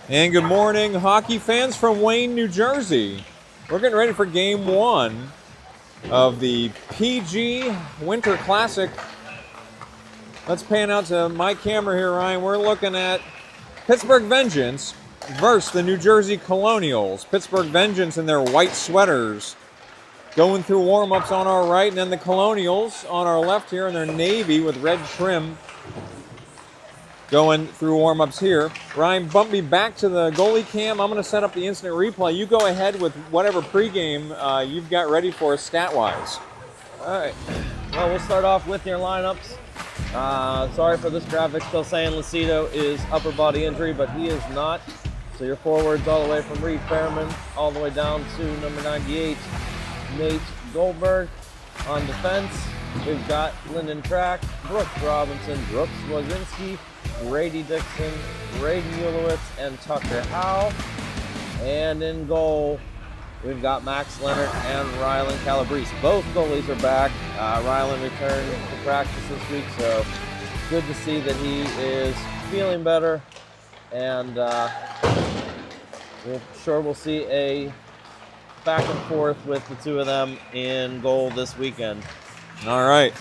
And good morning, hockey fans from Wayne, New Jersey. We're getting ready for game one of the PG Winter Classic. Let's pan out to my camera here, Ryan. We're looking at Pittsburgh Vengeance versus the New Jersey Colonials. Pittsburgh Vengeance in their white sweaters going through warm-ups on our right, and then the Colonials on our left here in their navy with red trim going through warm-ups here. Ryan, bump me back to the goalie cam. I'm going to set up the instant replay. You go ahead with whatever pregame you've got ready for us stat-wise. All right. Well, we'll start off with your lineups. Sorry for this graphic, still saying Lucido is upper body injury, but he is not. So your forwards all the way from Reed Fairman all the way down to number 98, Nate Goldberg. On defense, we've got Lyndon Track, Brooks Robinson, Brooks Wazinski, Brady Dixon, Reagan Ulowitz, and Tucker Howe. And in goal, we've got Max Leonard and Rylan Calabrese. Both goalies are back. Rylan returned to practice this week, so good to see that he is feeling better. And we'll see a back and forth with the two of them in goal this weekend. All right.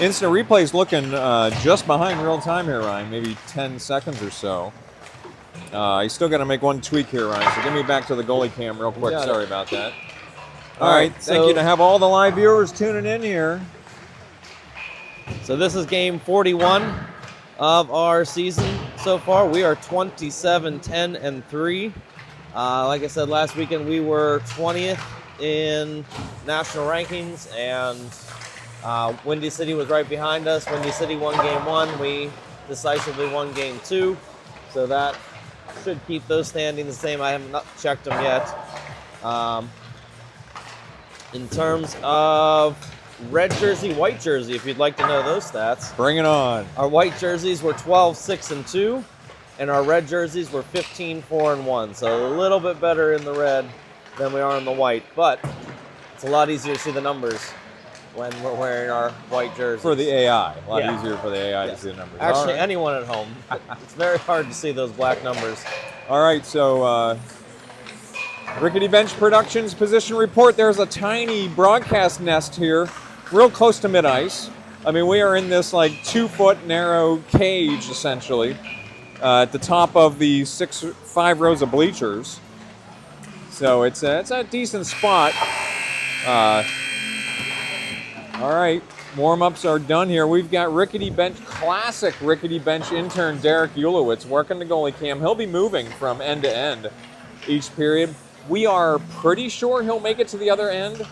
Instant replay's looking just behind real time here, Ryan. Maybe 10 seconds or so. You still got to make one tweak here, Ryan. So give me back to the goalie cam real quick. Sorry about that. All right. Thank you to have all the live viewers tuning in here. So this is game 41 of our season so far. We are 27-10-3. Like I said, last weekend we were 20th in national rankings, and Windy City was right behind us. Windy City won game one. We decisively won game two. So that should keep those standings the same. I have not checked them yet. In terms of red jersey, white jersey, if you'd like to know those stats. Bring it on. Our white jerseys were 12-6-2, and our red jerseys were 15-4-1. So a little bit better in the red than we are in the white, but it's a lot easier to see the numbers when we're wearing our white jerseys. For the AI. A lot easier for the AI to see the numbers. Actually, anyone at home. It's very hard to see those black numbers. All right, so Rickety Bench Productions position report. There's a tiny broadcast nest here, real close to mid-ice. I mean, we are in this like 2-foot narrow cage, essentially, at the top of the 5 rows of bleachers. So it's a decent spot. All right, warm-ups are done here. We've got classic Rickety Bench intern Derek Ulowitz working the goalie cam. He'll be moving from end to end each period. We are pretty sure he'll make it to the other end.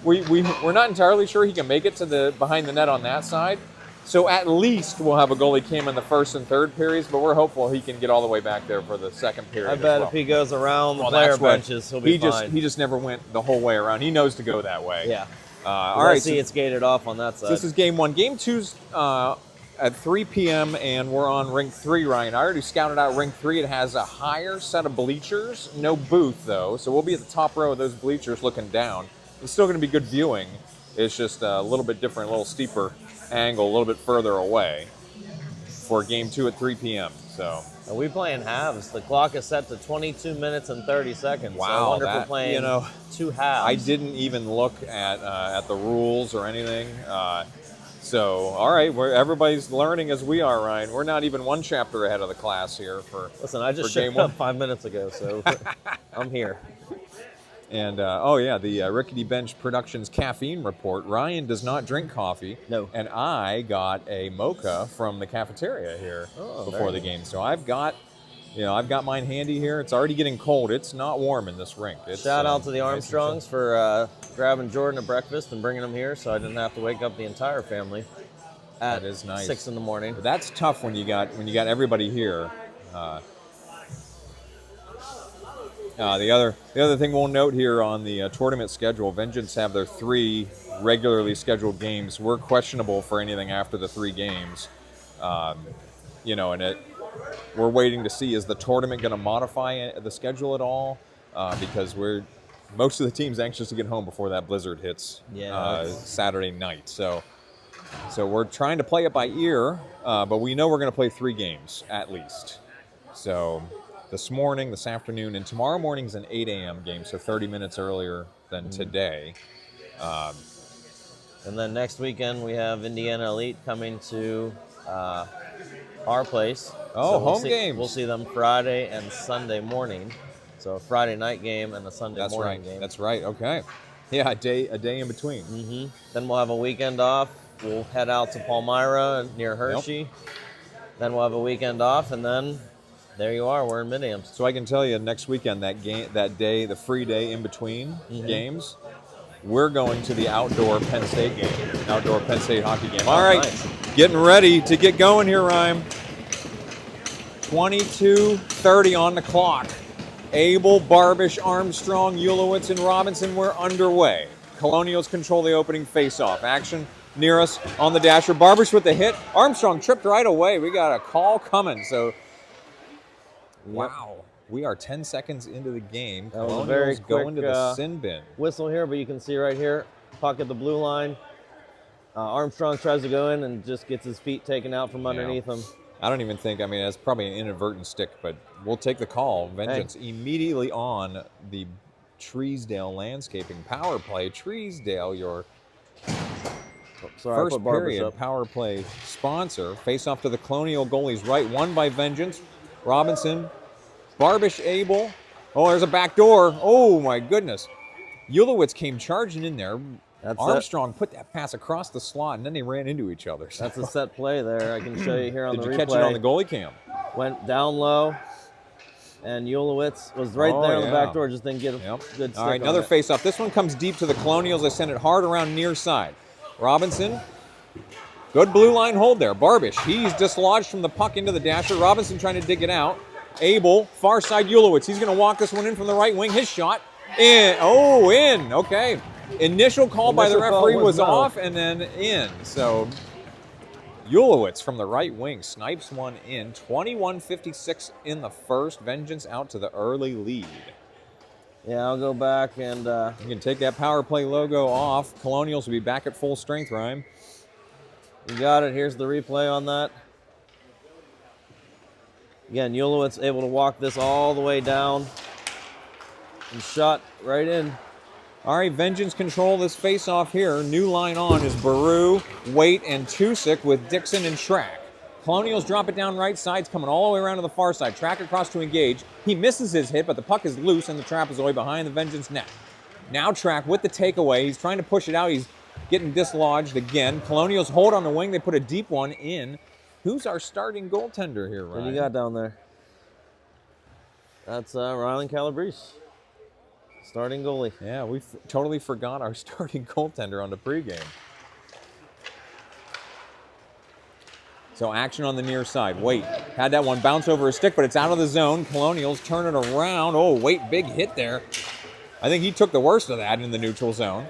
We're not entirely sure he can make it to the behind the net on that side. So at least we'll have a goalie cam in the first and third periods, but we're hopeful he can get all the way back there for the second period. I bet if he goes around the player benches, he'll be fine. He just never went the whole way around. He knows to go that way. Yeah. All right. See, it's gated off on that side. This is game one. Game two's at 3 p.m. and we're on rink 3, Ryan. I already scouted out rink 3. It has a higher set of bleachers, no booth though, so we'll be at the top row of those bleachers looking down. It's still going to be good viewing. It's just a little bit different, a little steeper angle, a little bit further away for game 2 at 3 p.m. So. Are we playing halves? The clock is set to 22 minutes and 30 seconds. Wow, so I wonder if we're playing 2 halves. I didn't even look at the rules or anything. So, all right, everybody's learning as we are, Ryan. We're not even one chapter ahead of the class here. Listen, I just showed up 5 minutes ago, so I'm here. And, the Rickety Bench Productions caffeine report. Ryan does not drink coffee. No. And I got a mocha from the cafeteria here before the game. So I've got mine handy here. It's already getting cold. It's not warm in this rink. Shout out to the Armstrongs for grabbing Jordan at breakfast and bringing him here so I didn't have to wake up the entire family at 6 in the morning. But that's tough when you got everybody here. The other thing we'll note here on the tournament schedule, Vengeance have their 3 regularly scheduled games. We're questionable for anything after the 3 games. We're waiting to see, is the tournament going to modify the schedule at all? Because most of the team's anxious to get home before that blizzard hits Saturday night. So we're trying to play it by ear, but we know we're going to play 3 games at least. So this morning, this afternoon, and tomorrow morning's an 8 a.m. game, so 30 minutes earlier than today. And then next weekend we have Indiana Elite coming to our place. Oh, home games. We'll see them Friday and Sunday morning. So a Friday night game and a Sunday morning game. That's right. Okay. Yeah, a day in between. Then we'll have a weekend off. We'll head out to Palmyra near Hershey. Yep. Then we'll have a weekend off, and then there you are. We're in Mid-Amps. So I can tell you next weekend, that day, the free day in between games, we're going to the outdoor Penn State game, outdoor Penn State hockey game. All right, nice. Getting ready to get going here, Ryan. 22:30 on the clock. Abel, Barbish, Armstrong, Ulowitz, and Robinson, we're underway. Colonials control the opening face-off. Action near us on the dasher. Barbish with the hit. Armstrong tripped right away. We got a call coming. So, wow. We are 10 seconds into the game. That was a very quick going to the sin bin. Whistle here, but you can see right here, puck at the blue line. Armstrong tries to go in and just gets his feet taken out from underneath him. I don't even think, that's probably an inadvertent stick, but we'll take the call. Vengeance immediately on the Treesdale Landscaping power play. Treesdale, your first period power play sponsor. Face off to the Colonial goalies right. Won by Vengeance. Robinson, Barbish, Abel. Oh, there's a back door. Oh, my goodness. Ulowitz came charging in there. Armstrong put that pass across the slot, and then they ran into each other. So. That's a set play there. I can show you here on the replay. Did you catch it on the goalie cam? Went down low, and Ulowitz was right there on the back door, just didn't get a good stick. All right, another face-off. This one comes deep to the Colonials. They send it hard around near side. Robinson, good blue line hold there. Barbish, he's dislodged from the puck into the dasher. Robinson trying to dig it out. Abel, far side Ulowitz. He's going to walk this one in from the right wing. His shot, in. Oh, in. Okay. Initial call by the referee was off and then in. So Ulowitz from the right wing snipes one in. 21:56 in the first. Vengeance out to the early lead. Yeah, I'll go back and... you can take that power play logo off. Colonials will be back at full strength, Ryan. You got it. Here's the replay on that. Again, Ulowitz able to walk this all the way down and shot right in. All right, Vengeance control this face-off here. New line on is Baru, Waite, and Tusick with Dixon and Track. Colonials drop it down right side. It's coming all the way around to the far side. Track across to engage. He misses his hit, but the puck is loose, and the trap is away behind the Vengeance net. Now Track with the takeaway. He's trying to push it out. He's getting dislodged again. Colonials hold on the wing. They put a deep one in. Who's our starting goaltender here, Ryan? What do you got down there? That's Rylan Calabrese. Starting goalie. Yeah, we totally forgot our starting goaltender on the pregame. So action on the near side. Waite had that one bounce over his stick, but it's out of the zone. Colonials turn it around. Oh, Waite, big hit there. I think he took the worst of that in the neutral zone.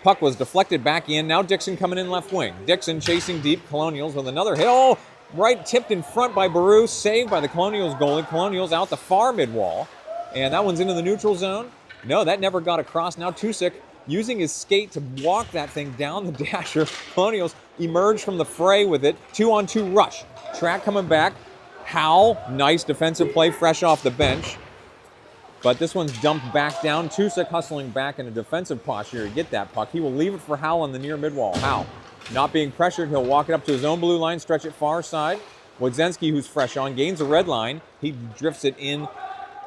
Puck was deflected back in. Now Dixon coming in left wing. Dixon chasing deep. Colonials with another hit. Oh, right tipped in front by Baru. Saved by the Colonials goalie. Colonials out the far mid-wall. And that one's into the neutral zone. No, that never got across. Now Tusick using his skate to walk that thing down the dasher. Colonials emerge from the fray with it. 2-on-2 rush. Track coming back. Howell, nice defensive play, fresh off the bench. But this one's dumped back down. Tusick hustling back in a defensive posture to get that puck. He will leave it for Howell on the near mid-wall. Howell, not being pressured, he'll walk it up to his own blue line, stretch it far side. Wodzenski, who's fresh on, gains a red line. He drifts it in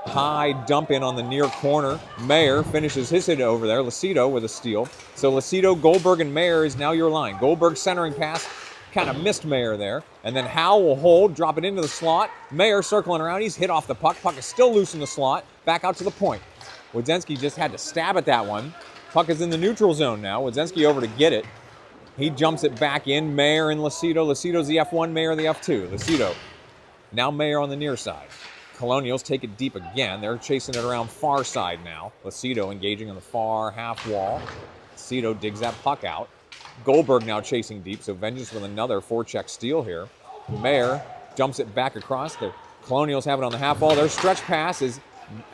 high, dump in on the near corner. Mayer finishes his hit over there. Lucido with a steal. So Lucido, Goldberg, and Mayer is now your line. Goldberg centering pass, kind of missed Mayer there. And then Howell will hold, drop it into the slot. Mayer circling around. He's hit off the puck. Puck is still loose in the slot. Back out to the point. Wodzenski just had to stab at that one. Puck is in the neutral zone now. Wodzenski over to get it. He jumps it back in. Mayer and Lucido. Lucido's the F1, Mayer the F2. Lucido. Now Mayer on the near side. Colonials take it deep again. They're chasing it around far side now. Lucido engaging on the far half wall. Lucido digs that puck out. Goldberg now chasing deep, so Vengeance with another forecheck steal here. Mayer jumps it back across. The Colonials have it on the half wall. Their stretch pass is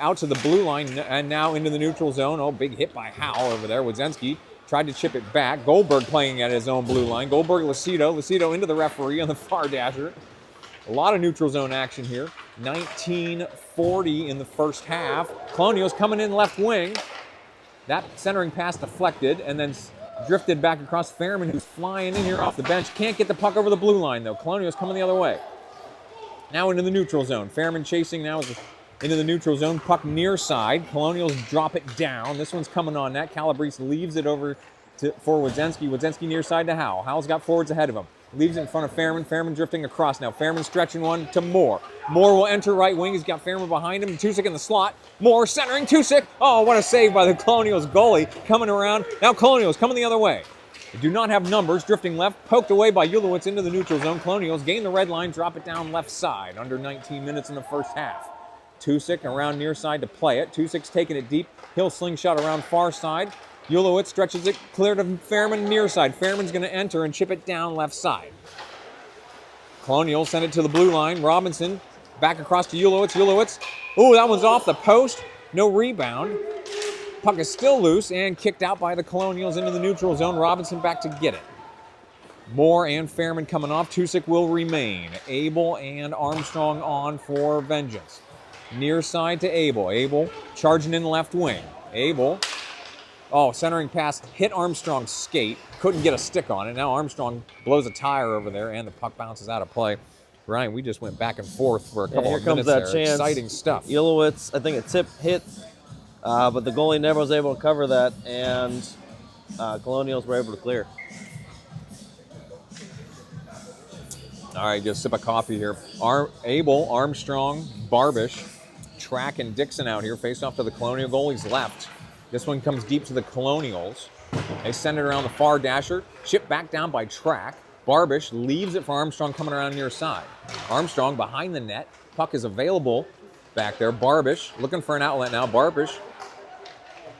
out to the blue line and now into the neutral zone. Oh, big hit by Howell over there. Wodzenski tried to chip it back. Goldberg playing at his own blue line. Goldberg, Lucido. Lucido into the referee on the far dasher. A lot of neutral zone action here. 19-40 in the first half. Colonials coming in left wing. That centering pass deflected and then drifted back across Fairman, who's flying in here off the bench. Can't get the puck over the blue line, though. Colonials coming the other way. Now into the neutral zone. Fairman chasing now into the neutral zone. Puck near side. Colonials drop it down. This one's coming on net. Calabrese leaves it over for Wodzinski. Wodzinski near side to Howell. Howell's got forwards ahead of him. Leaves it in front of Fairman. Fairman drifting across now. Fairman stretching one to Moore. Moore will enter right wing. He's got Fairman behind him. Tusick in the slot. Moore centering Tusick. Oh, what a save by the Colonials goalie. Coming around. Now Colonials coming the other way. They do not have numbers. Drifting left. Poked away by Ulowitz into the neutral zone. Colonials gain the red line. Drop it down left side. Under 19 minutes in the first half. Tusick around near side to play it. Tusick's taking it deep. He'll slingshot around far side. Ulowitz stretches it clear to Fairman near side. Fairman's going to enter and chip it down left side. Colonials send it to the blue line. Robinson back across to Ulowitz. Ulowitz. Ooh, that one's off the post. No rebound. Puck is still loose and kicked out by the Colonials into the neutral zone. Robinson back to get it. Moore and Fairman coming off. Tusick will remain. Abel and Armstrong on for Vengeance. Near side to Abel. Abel charging in left wing. Abel. Oh, centering pass hit Armstrong's skate. Couldn't get a stick on it. Now Armstrong blows a tire over there, and the puck bounces out of play. Ryan, we just went back and forth for a couple of minutes there. Chance. Exciting stuff. Ulowitz, I think a tip hit, but the goalie never was able to cover that, and Colonials were able to clear. All right, just sip of coffee here. Abel, Armstrong, Barbish, Track, and Dixon out here. Face off to the Colonial goalie's left. This one comes deep to the Colonials. They send it around the far dasher. Chipped back down by Track. Barbish leaves it for Armstrong coming around near side. Armstrong behind the net. Puck is available back there. Barbish looking for an outlet now. Barbish,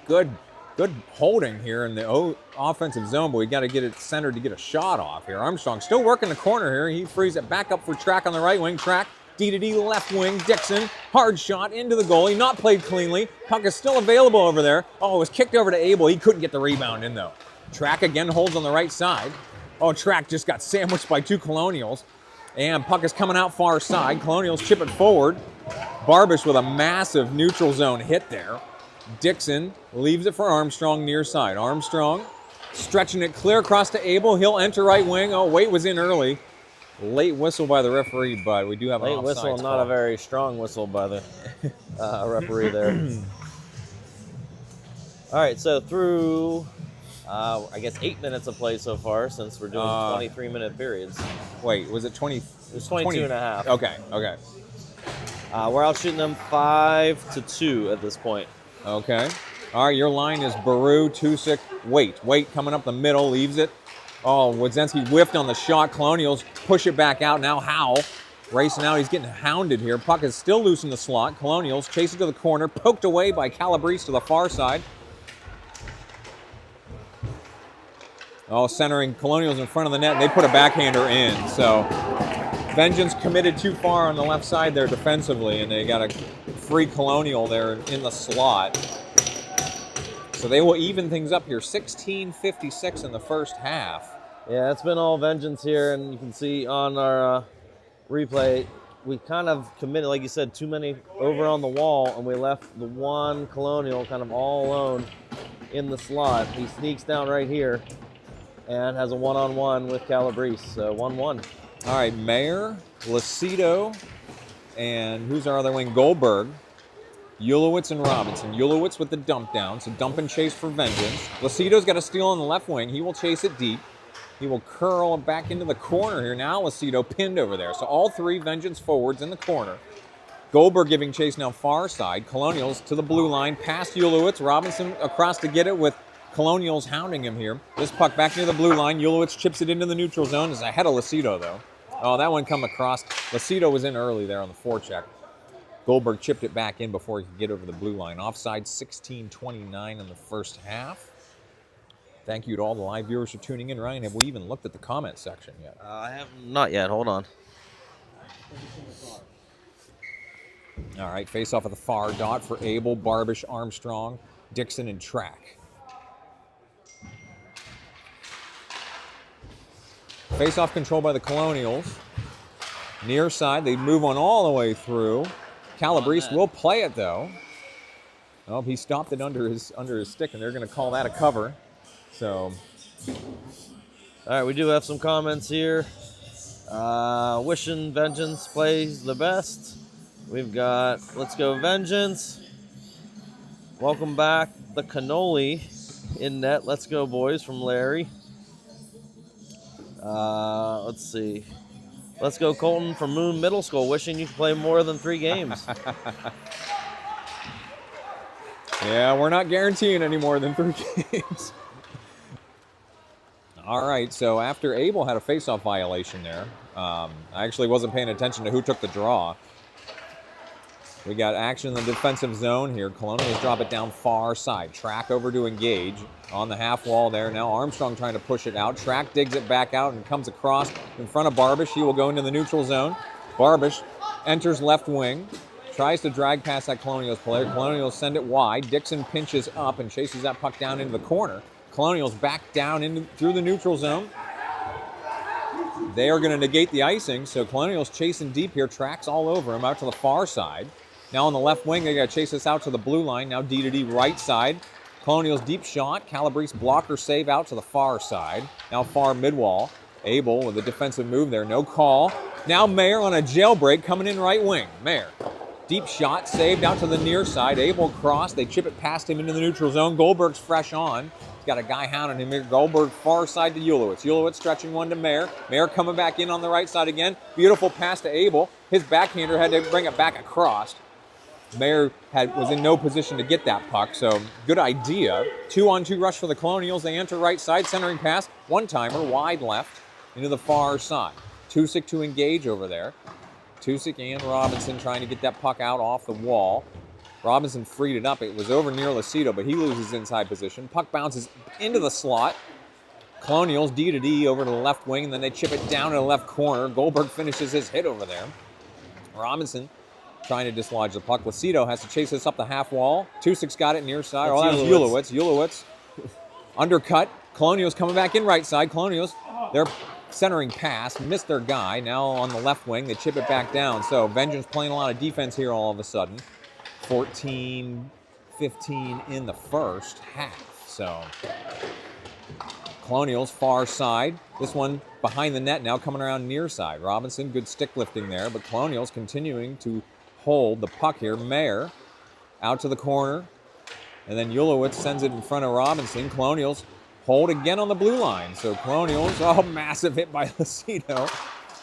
good holding here in the offensive zone, but we got to get it centered to get a shot off here. Armstrong still working the corner here. He frees it back up for Track on the right wing. Track D-to-D left wing. Dixon, hard shot into the goalie. Not played cleanly. Puck is still available over there. Oh, it was kicked over to Abel. He couldn't get the rebound in, though. Track again holds on the right side. Oh, Track just got sandwiched by two Colonials. And puck is coming out far side. Colonials chip it forward. Barbish with a massive neutral zone hit there. Dixon leaves it for Armstrong near side. Armstrong stretching it clear across to Abel. He'll enter right wing. Oh, Waite was in early. Late whistle by the referee, but we do have an offside whistle, call. not a very strong whistle by the referee there. All right, so through, I guess, 8 minutes of play so far, since we're doing 23-minute periods. Wait, was it 20? It was 22 and a half. Okay. We're out shooting them 5-2 at this point. Okay. All right, your line is Baru, Tusick, Waite. Waite coming up the middle, leaves it. Oh, Wodzinski whiffed on the shot. Colonials push it back out. Now Howell racing out. He's getting hounded here. Puck is still loose in the slot. Colonials chase it to the corner. Poked away by Calabrese to the far side. Oh, centering Colonials in front of the net. They put a backhander in. So Vengeance committed too far on the left side there defensively, and they got a free Colonial there in the slot. So they will even things up here. 16:56 in the first half. Yeah, it's been all Vengeance here, and you can see on our replay, we kind of committed, like you said, too many over on the wall, and we left the one Colonial kind of all alone in the slot. He sneaks down right here and has a one-on-one with Calabrese, so 1-1. All right, Mayer, Lucido, and who's our other wing? Goldberg. Ulowitz and Robinson. Ulowitz with the dump down, so dump and chase for Vengeance. Lucido's got a steal on the left wing. He will chase it deep. He will curl back into the corner here. Now Lucido pinned over there. So all three Vengeance forwards in the corner. Goldberg giving chase now far side. Colonials to the blue line, past Ulowitz. Robinson across to get it with Colonials hounding him here. This puck back near the blue line. Ulowitz chips it into the neutral zone. Is ahead of Lucido, though. Oh, that one come across. Lucido was in early there on the forecheck. Goldberg chipped it back in before he could get over the blue line. Offside 16:29 in the first half. Thank you to all the live viewers for tuning in. Ryan, have we even looked at the comment section yet? I have not yet. Hold on. All right, face off at the far dot for Abel, Barbish, Armstrong, Dixon, and Track. Face off control by the Colonials. Near side, they move on all the way through. Calabrese will play it though. Oh, he stopped it under his stick, and they're going to call that a cover. So, all right, we do have some comments here. Wishing Vengeance plays the best. We've got Let's Go Vengeance. Welcome back, the cannoli in net. Let's go, boys, from Larry. Let's see. Let's go, Colton from Moon Middle School. Wishing you could play more than 3 games. Yeah, we're not guaranteeing any more than 3 games. All right, so after Abel had a face-off violation there, I actually wasn't paying attention to who took the draw. We got action in the defensive zone here. Colonials drop it down far side. Track over to engage on the half wall there. Now Armstrong trying to push it out. Track digs it back out and comes across in front of Barbish. He will go into the neutral zone. Barbish enters left wing. Tries to drag past that Colonials player. Colonials send it wide. Dixon pinches up and chases that puck down into the corner. Colonials back down through the neutral zone. They are going to negate the icing, so Colonials chasing deep here. Track's all over him out to the far side. Now on the left wing, they got to chase this out to the blue line. Now D to D right side. Colonials deep shot. Calabrese blocker save out to the far side. Now far mid-wall. Abel with a defensive move there. No call. Now Mayer on a jailbreak coming in right wing. Mayer. Deep shot saved out to the near side. Abel cross. They chip it past him into the neutral zone. Goldberg's fresh on. He's got a guy hounding him here. Goldberg far side to Ulowitz. Ulowitz stretching one to Mayer. Mayer coming back in on the right side again. Beautiful pass to Abel. His backhander had to bring it back across. Mayer was in no position to get that puck, so good idea. 2-on-2 rush for the Colonials. They enter right side, centering pass. One-timer, wide left, into the far side. Tusick to engage over there. Tusick and Robinson trying to get that puck out off the wall. Robinson freed it up. It was over near Lucido, but he loses inside position. Puck bounces into the slot. Colonials D to D over to the left wing, and then they chip it down to the left corner. Goldberg finishes his hit over there. Robinson trying to dislodge the puck. Lucido has to chase this up the half wall. Tusick's got it near side. That was Ulowitz. Ulowitz. Undercut. Colonials coming back in right side. Colonials, their centering pass, missed their guy. Now on the left wing, they chip it back down. So Vengeance playing a lot of defense here all of a sudden. 14-15 in the first half. So Colonials far side. This one behind the net now coming around near side. Robinson, good stick lifting there, but Colonials continuing to hold the puck here. Mayer out to the corner, and then Ulowitz sends it in front of Robinson. Colonials hold again on the blue line. So Colonials, massive hit by Lucido.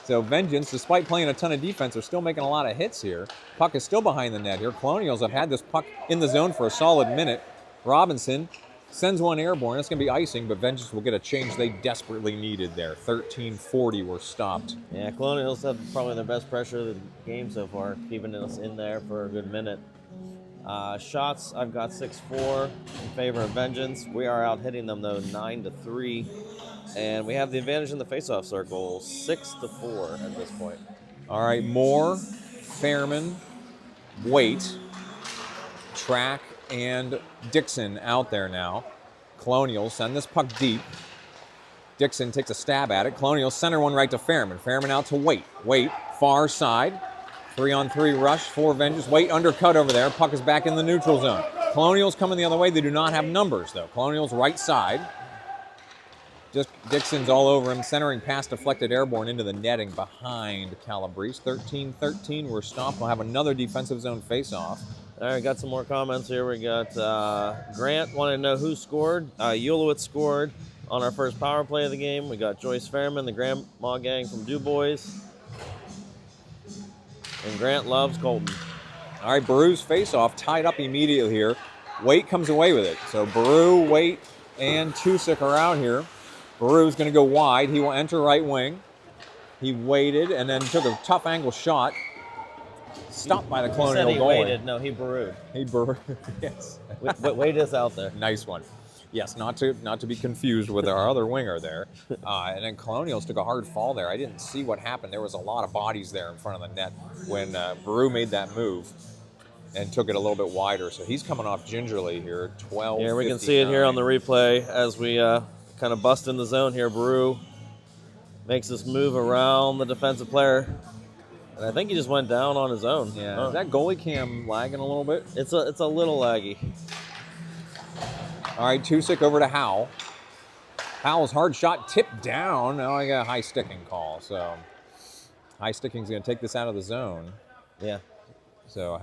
So Vengeance, despite playing a ton of defense, are still making a lot of hits here. Puck is still behind the net here. Colonials have had this puck in the zone for a solid minute. Robinson sends one airborne. It's going to be icing, but Vengeance will get a change they desperately needed there. 13:40 were stopped. Yeah, Colonials have probably their best pressure of the game so far, keeping us in there for a good minute. Shots, I've got 6-4 in favor of Vengeance. We are out hitting them, though, 9-3. And we have the advantage in the faceoff circle, 6-4 at this point. All right, Moore, Fairman, Waite, Track, and Dixon out there now. Colonials send this puck deep. Dixon takes a stab at it. Colonials center one right to Fairman. Fairman out to Waite. Waite, far side. 3-on-3 rush for Vengeance. Waite undercut over there. Puck is back in the neutral zone. Colonials coming the other way. They do not have numbers, though. Colonials right side. Just Dixon's all over him. Centering pass deflected airborne into the netting behind Calabrese. 13-13. We're stopped. We'll have another defensive zone face-off. All right, got some more comments here. We got Grant wanting to know who scored. Ulowitz scored on our first power play of the game. We got Joyce Fairman, the Grandma Gang from DuBois. And Grant loves Colton. All right, Baru's face-off tied up immediately here. Waite comes away with it. So Baru, Waite, and Tusick are out here. Baru's going to go wide. He will enter right wing. He waited and then took a tough angle shot. Stopped by the Colonial goalie. He waited. No, he Baru'd. He Baru'd, yes. Wait is out there. Nice one. Yes, not to be confused with our other winger there. And then Colonials took a hard fall there. I didn't see what happened. There was a lot of bodies there in front of the net when Baru made that move and took it a little bit wider. So he's coming off gingerly here, 12. Yeah, we can see it here on the replay as we kind of bust in the zone here. Baru makes this move around the defensive player. And I think he just went down on his own. Yeah, is that goalie cam lagging a little bit? It's a little laggy. All right, Tusick over to Howell. Howell's hard shot tipped down. Now I got a high sticking call, so high sticking's going to take this out of the zone. Yeah. So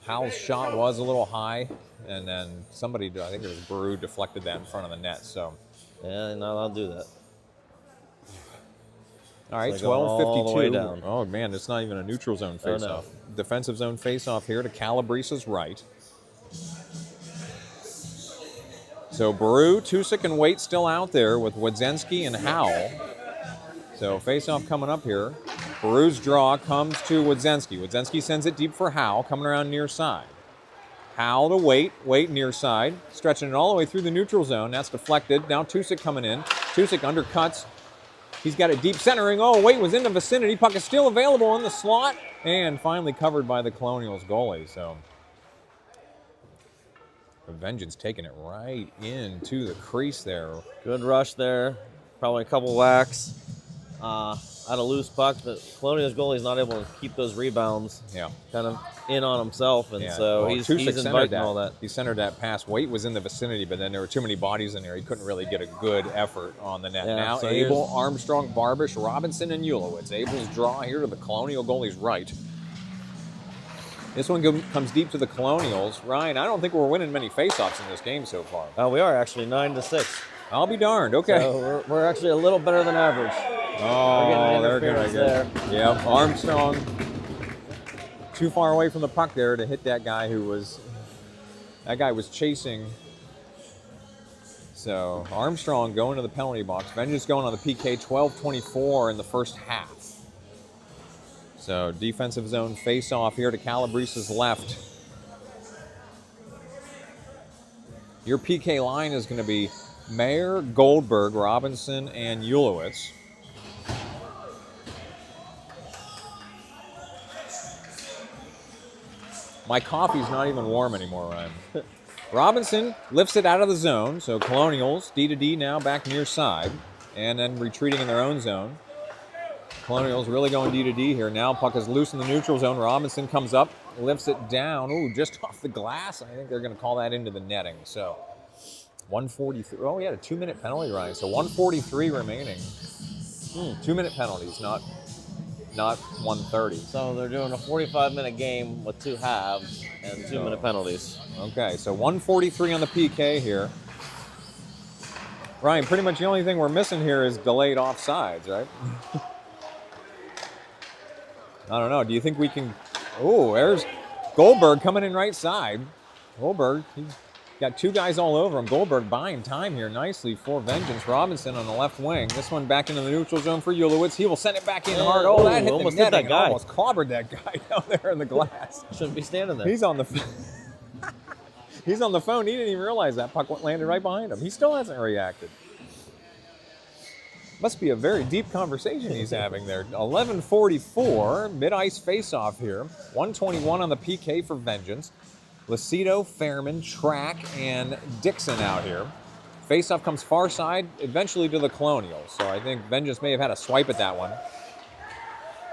Howell's shot was a little high, and then somebody, I think it was Brew, deflected that in front of the net. So Yeah, no, I'll do that. all right, So 12:52. All the way down. Oh man, it's not even a neutral zone faceoff. no. Defensive zone faceoff here to Calabrese's right. So Brew, Tusick, and Waite still out there with Wodzenski and Howell. So faceoff coming up here. Brew's draw comes to Wodzenski. Wodzenski sends it deep for Howell, coming around near side. Howell to Waite. Waite near side, stretching it all the way through the neutral zone. That's deflected. Now Tusick coming in. Tusick undercuts. He's got it deep centering. Oh, Waite was in the vicinity. Puck is still available in the slot. And finally covered by the Colonials goalie. So Vengeance taking it right into the crease there. Good rush there. Probably a couple whacks. Out of loose puck. The Colonials goalie is not able to keep those rebounds. Yeah. Kind of in on himself, and Yeah. so Well, he's Tusick inviting all that. He centered that pass. Waite was in the vicinity, but then there were too many bodies in there. He couldn't really get a good effort on the net. Yeah, Now so Abel, Armstrong, Barbish, Robinson, and Ulowitz. Abel's draw here to the Colonial goalie's right. This one comes deep to the Colonials. Ryan, I don't think we're winning many faceoffs in this game so far. We are actually 9-6. I'll be darned. Okay. So we're actually a little better than average. Oh, they're good, I there. guess. Yeah, Armstrong too far away from the puck there to hit that guy that guy was chasing. So Armstrong going to the penalty box. Vengeance going on the PK, 12:24 in the first half. So defensive zone face-off here to Calabrese's left. Your PK line is going to be Mayer, Goldberg, Robinson, and Ulowitz. My coffee's not even warm anymore, Ryan. Robinson lifts it out of the zone, so Colonials, D to D now back near side, and then retreating in their own zone. Colonials really going D to D here. Now puck is loose in the neutral zone. Robinson comes up, lifts it down. Ooh, just off the glass. I think they're going to call that into the netting. So 143. Oh, he had a 2-minute penalty, Ryan. So 143 remaining. 2-minute penalties, not 130. So they're doing a 45-minute game with 2 halves and 2-minute penalties. Okay, so 143 on the PK here. Ryan, pretty much the only thing we're missing here is delayed offsides, right? I don't know. Do you think we can... Oh, there's Goldberg coming in right side. Goldberg, he's got 2 guys all over him. Goldberg buying time here nicely for Vengeance. Robinson on the left wing. This one back into the neutral zone for Ulowitz. He will send it back in hard. Oh, that hit almost the netting. hit that guy. Almost clobbered that guy down there in the glass. Shouldn't be standing there. He's on the He's on the phone. He didn't even realize that puck landed right behind him. He still hasn't reacted. Must be a very deep conversation he's having there. 11:44, mid-ice face-off here. 121 on the PK for Vengeance. Lucido, Fairman, Track, and Dixon out here. Face-off comes far side, eventually to the Colonials. So I think Vengeance may have had a swipe at that one.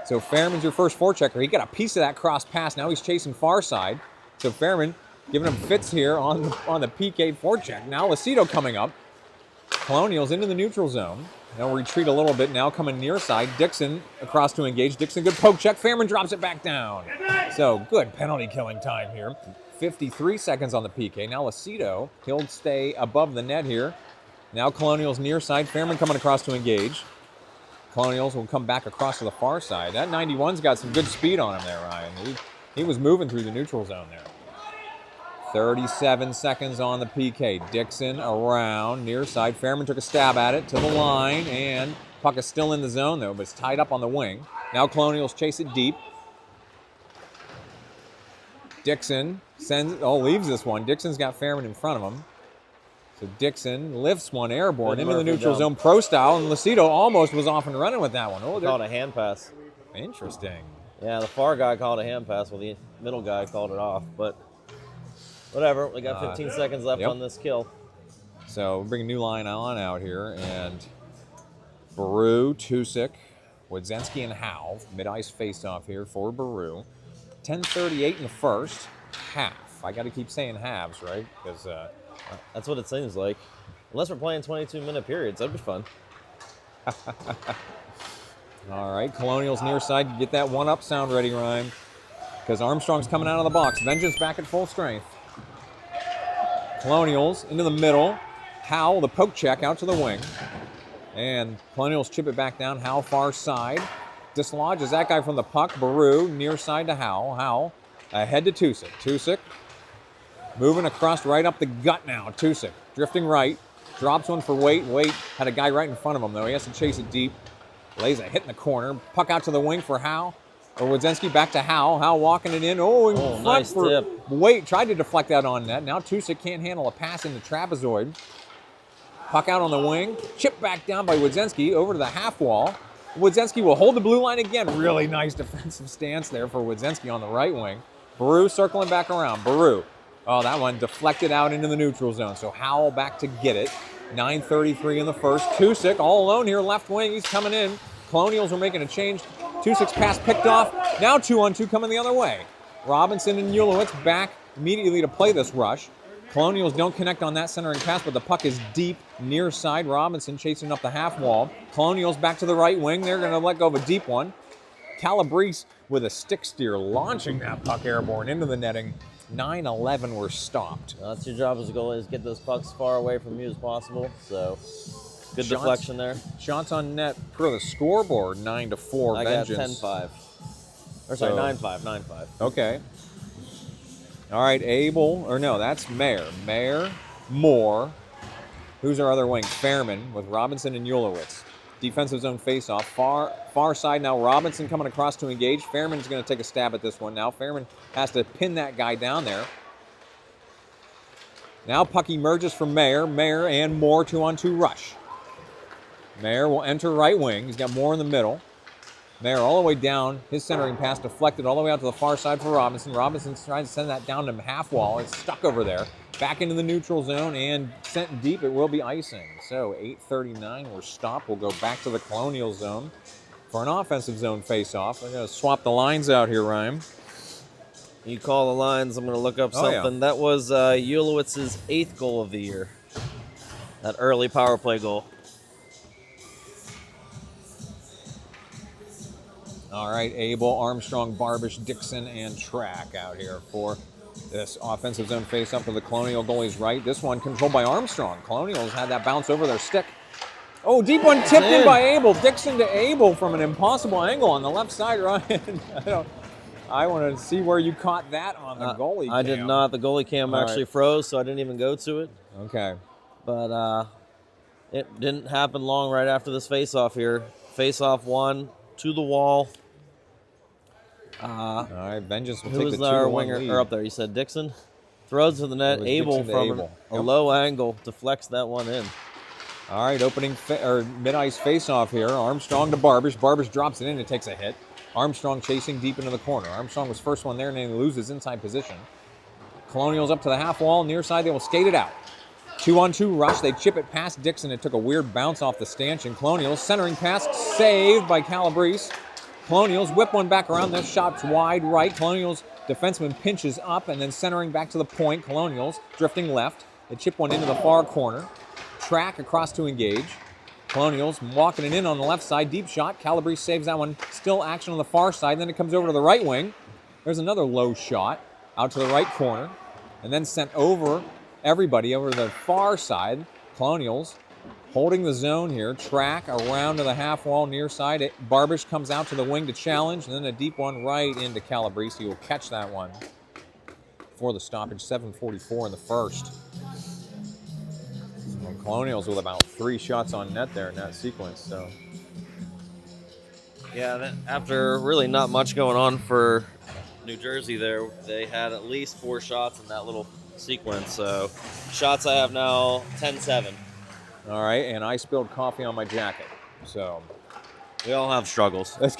So Fairman's your first forechecker. He got a piece of that cross pass. Now he's chasing far side. So Fairman giving him fits here on the PK forecheck. Now Lucido coming up. Colonials into the neutral zone. They'll retreat a little bit now, coming near side. Dixon across to engage. Dixon, good poke check. Fairman drops it back down. So good penalty killing time here. 53 seconds on the PK. Now Lucido, he'll stay above the net here. Now Colonials near side. Fairman coming across to engage. Colonials will come back across to the far side. That 91's got some good speed on him there, Ryan. He was moving through the neutral zone there. 37 seconds on the PK. Dixon around near side. Fairman took a stab at it to the line, and puck is still in the zone though, but it's tied up on the wing. Now Colonials chase it deep. Dixon leaves this one. Dixon's got Fairman in front of him. So Dixon lifts one airborne into the neutral zone, pro style, and Lucido almost was off and running with that one. Oh, called a hand pass. Interesting. Yeah, the far guy called a hand pass, while the middle guy called it off, but whatever. We got 15 seconds left on this kill. So we'll bring a new line on out here, and Brew, Tusick, Wodzinski and Howe, mid-ice face-off here for Baru. 10:38 in the first half. I got to keep saying halves, right? Because that's what it seems like. Unless we're playing 22-minute periods, that'd be fun. All right, Colonials near side. Get that one-up sound ready, Ryan. Because Armstrong's coming out of the box. Vengeance back at full strength. Colonials into the middle. Howe, the poke check out to the wing. And Colonials chip it back down. Howe far side. Dislodges that guy from the puck. Baru near side to Howe. Howe ahead to Tusic. Tusic moving across right up the gut now. Tusic drifting right. Drops one for Waite. Waite had a guy right in front of him, though. He has to chase it deep. Lays a hit in the corner. Puck out to the wing for Howe. Or Wodzinski back to Howe. Howe walking it in. Oh, in front nice for tip. Waite. Tried to deflect that on net. Now Tusic can't handle a pass in the trapezoid. Puck out on the wing. Chip back down by Wodzinski over to the half wall. Wodzinski will hold the blue line again. Really nice defensive stance there for Wodzinski on the right wing. Baru circling back around. Baru. Oh, that one deflected out into the neutral zone. So Howell back to get it. 9:33 in the first. Tusic all alone here, left wing. He's coming in. Colonials are making a change. Tusic's pass picked off. Now 2-on-2 coming the other way. Robinson and Ulowitz back immediately to play this rush. Colonials don't connect on that centering pass, but the puck is deep near side. Robinson chasing up the half wall. Colonials back to the right wing. They're going to let go of a deep one. Calabrese with a stick steer launching that puck airborne into the netting. 9-11 were stopped. That's your job as a goalie, is get those pucks far away from you as possible. So good deflection there. Shots on net per the scoreboard, 9-4. I Vengeance. got 10-5. Or sorry, 9-5, 9-5. Okay. All right, Abel, or no, that's Mayer. Mayer, Moore. Who's our other wing? Fairman with Robinson and Ulowitz. Defensive zone faceoff. Far side now. Robinson coming across to engage. Fairman's going to take a stab at this one now. Fairman has to pin that guy down there. Now puck emerges from Mayer. Mayer and Moore 2-on-2 rush. Mayer will enter right wing. He's got Moore in the middle. Mayer all the way down. His centering pass deflected all the way out to the far side for Robinson. Robinson's trying to send that down to half wall. It's stuck over there. Back into the neutral zone and sent deep. It will be icing. So 8:39, we're stopped. We'll go back to the Colonial zone for an offensive zone face-off. We're going to swap the lines out here, Ryan. You call the lines. I'm going to look up something. Yeah. That was Ulowitz's 8th goal of the year. That early power play goal. All right, Abel, Armstrong, Barbish, Dixon, and Track out here for this offensive zone face-up to the Colonial goalie's right. This one controlled by Armstrong. Colonials had that bounce over their stick. Oh, deep one tipped in by Abel. Dixon to Abel from an impossible angle on the left side, Ryan. I want to see where you caught that on the goalie cam. I did not. The goalie cam actually froze, so I didn't even go to it. Okay. But it didn't happen long right after this face-off here. Face-off one, to the wall. All right, Vengeance will Who take was the 2-1 our winger lead. or up there? You said Dixon? Throws to the net. Abel from a low angle deflects that one in. All right, opening mid-ice face-off here. Armstrong to Barbish. Barbish drops it in and takes a hit. Armstrong chasing deep into the corner. Armstrong was first one there and then he loses inside position. Colonials up to the half wall. Near side, they will skate it out. 2-on-2 rush. They chip it past Dixon. It took a weird bounce off the stanchion. Colonials centering pass saved by Calabrese. Colonials whip one back around. This shot's wide right. Colonials defenseman pinches up and then centering back to the point. Colonials drifting left. They chip one into the far corner. Track across to engage. Colonials walking it in on the left side. Deep shot. Calabrese saves that one. Still action on the far side. Then it comes over to the right wing. There's another low shot out to the right corner. And then sent over everybody over to the far side. Colonials holding the zone here. Track around to the half wall near side. Barbish comes out to the wing to challenge. And then a deep one right into Calabrese. He will catch that one for the stoppage. 7:44 in the first. And Colonials with about 3 shots on net there in that sequence. So Yeah, after really not much going on for New Jersey there, they had at least 4 shots in that little sequence. So shots I have now 10-7. all right, and I spilled coffee on my jacket. So We all have struggles. that's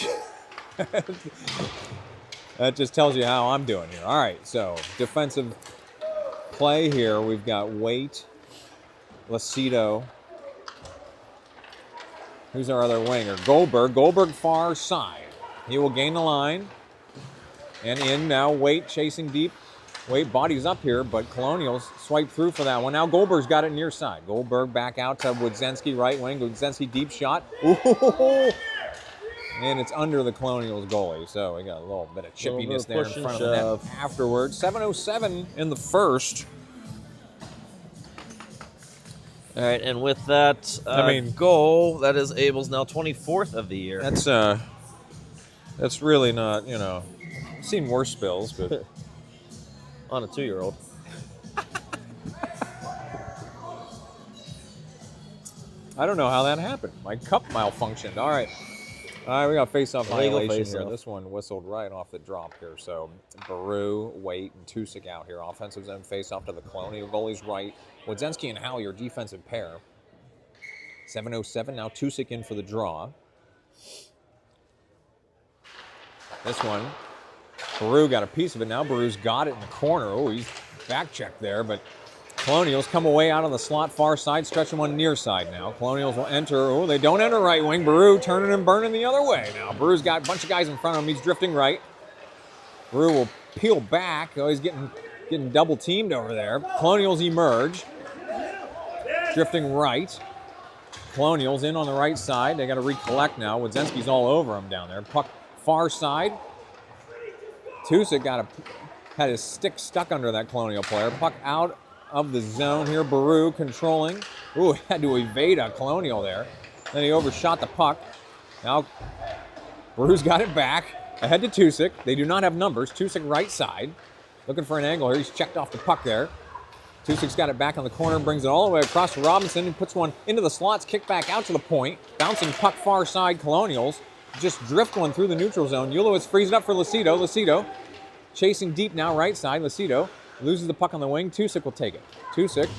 that just tells you how I'm doing here. All right, so defensive play here. We've got Waite, Lacido, Who's our other winger? Goldberg. Goldberg far side. He will gain the line. And in now, Waite chasing deep. Waite bodies up here, but Colonials swipe through for that one. Now Goldberg's got it near side. Goldberg back out to Wodzinski, right wing. Wodzinski deep shot. Ooh! And it's under the Colonials goalie. So we got a little bit of chippiness there in front of the net afterwards. 7:07 in the first. All right, and with that goal, that is Abel's now 24th of the year. That's really not, I've seen worse spills, but on a 2-year-old. I don't know how that happened. My cup malfunctioned. All right, we got face-off violation here. This one whistled right off the drop here. So Baru, Waite, and Tusik out here. Offensive zone face-off to the Colonial goalie's right. Wodzinski and Howie are defensive pair. 7:07 now. Tusik in for the draw. This one, Baru got a piece of it. Now Baru's got it in the corner. Oh, he's back-checked there, but Colonials come away out on the slot far side, stretching one near side now. Colonials will enter. Oh, they don't enter right wing. Baru turning and burning the other way now. Baru's got a bunch of guys in front of him. He's drifting right. Baru will peel back. Oh, he's getting double teamed over there. Colonials emerge. Drifting right. Colonials in on the right side. They got to recollect now. Wodzinski's all over him down there. Puck far side. Tusik had his stick stuck under that Colonial player. Puck out of the zone here. Baru controlling. Ooh, had to evade a Colonial there. Then he overshot the puck. Now Baru's got it back. Ahead to Tusik. They do not have numbers. Tusik right side. Looking for an angle here. He's checked off the puck there. Tusik's got it back on the corner, brings it all the way across to Robinson and puts one into the slots, kick back out to the point. Bouncing puck far side, Colonials. Just drift one through the neutral zone. Ulowitz frees it up for Lucido. Lucido chasing deep now, right side. Lucido loses the puck on the wing. Tusik will take it. Tusik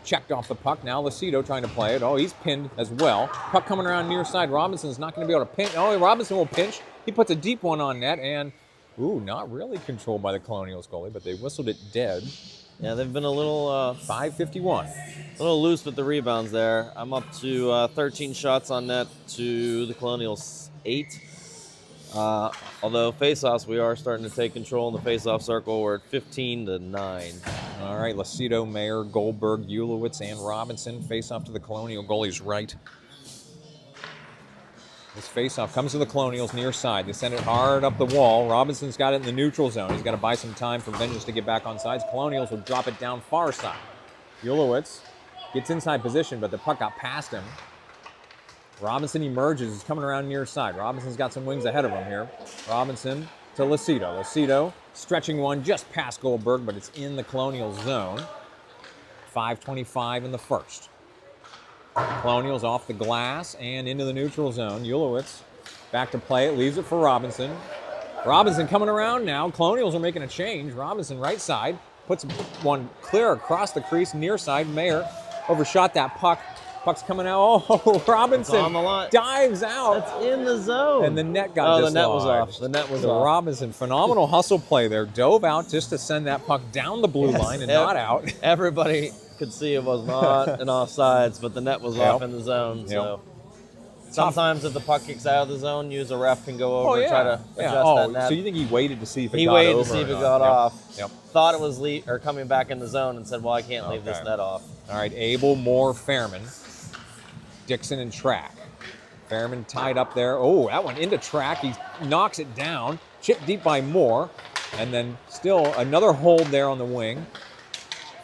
checked off the puck. Now Lucido trying to play it. Oh, he's pinned as well. Puck coming around near side. Robinson's not going to be able to pinch. Oh, Robinson will pinch. He puts a deep one on net and, not really controlled by the Colonials goalie, but they whistled it dead. Yeah, they've been a little 5:51. A little loose with the rebounds there. I'm up to 13 shots on net to the Colonials 8. Although face-offs, we are starting to take control in the face-off circle. We're at 15-9. All right, Lucido, Mayer, Goldberg, Ulowitz, and Robinson face off to the Colonial goalie's right. This face-off comes to the Colonials near side. They send it hard up the wall. Robinson's got it in the neutral zone. He's got to buy some time for Vengeance to get back on sides. Colonials will drop it down far side. Ulowitz gets inside position, but the puck got past him. Robinson emerges. He's coming around near side. Robinson's got some wings ahead of him here. Robinson to Lucido. Lucido stretching one just past Goldberg, but it's in the Colonial zone. 5:25 in the first. Colonials off the glass and into the neutral zone. Ulowitz back to play it, leaves it for Robinson. Robinson coming around now. Colonials are making a change. Robinson right side, puts one clear across the crease, near side. Mayer overshot that puck. Puck's coming out. Oh, Robinson on the line. Dives out. That's in the zone. And the net got dislodged. The net was off. The net was off. Robinson, phenomenal hustle play there. Dove out just to send that puck down the blue line and not out. Everybody could see it was not an offsides, but the net was off in the zone. So sometimes if the puck kicks out of the zone, a ref can go over and try to adjust that net. So you think he waited to see if it got over? He waited to see if it got off. Yep. Thought it was coming back in the zone and said, well, I can't leave this net off. All right, Abel, Moore, Fairman. Dixon and Track. Fairman tied up there. Oh, that one into Track. He knocks it down. Chipped deep by Moore. And then still another hold there on the wing.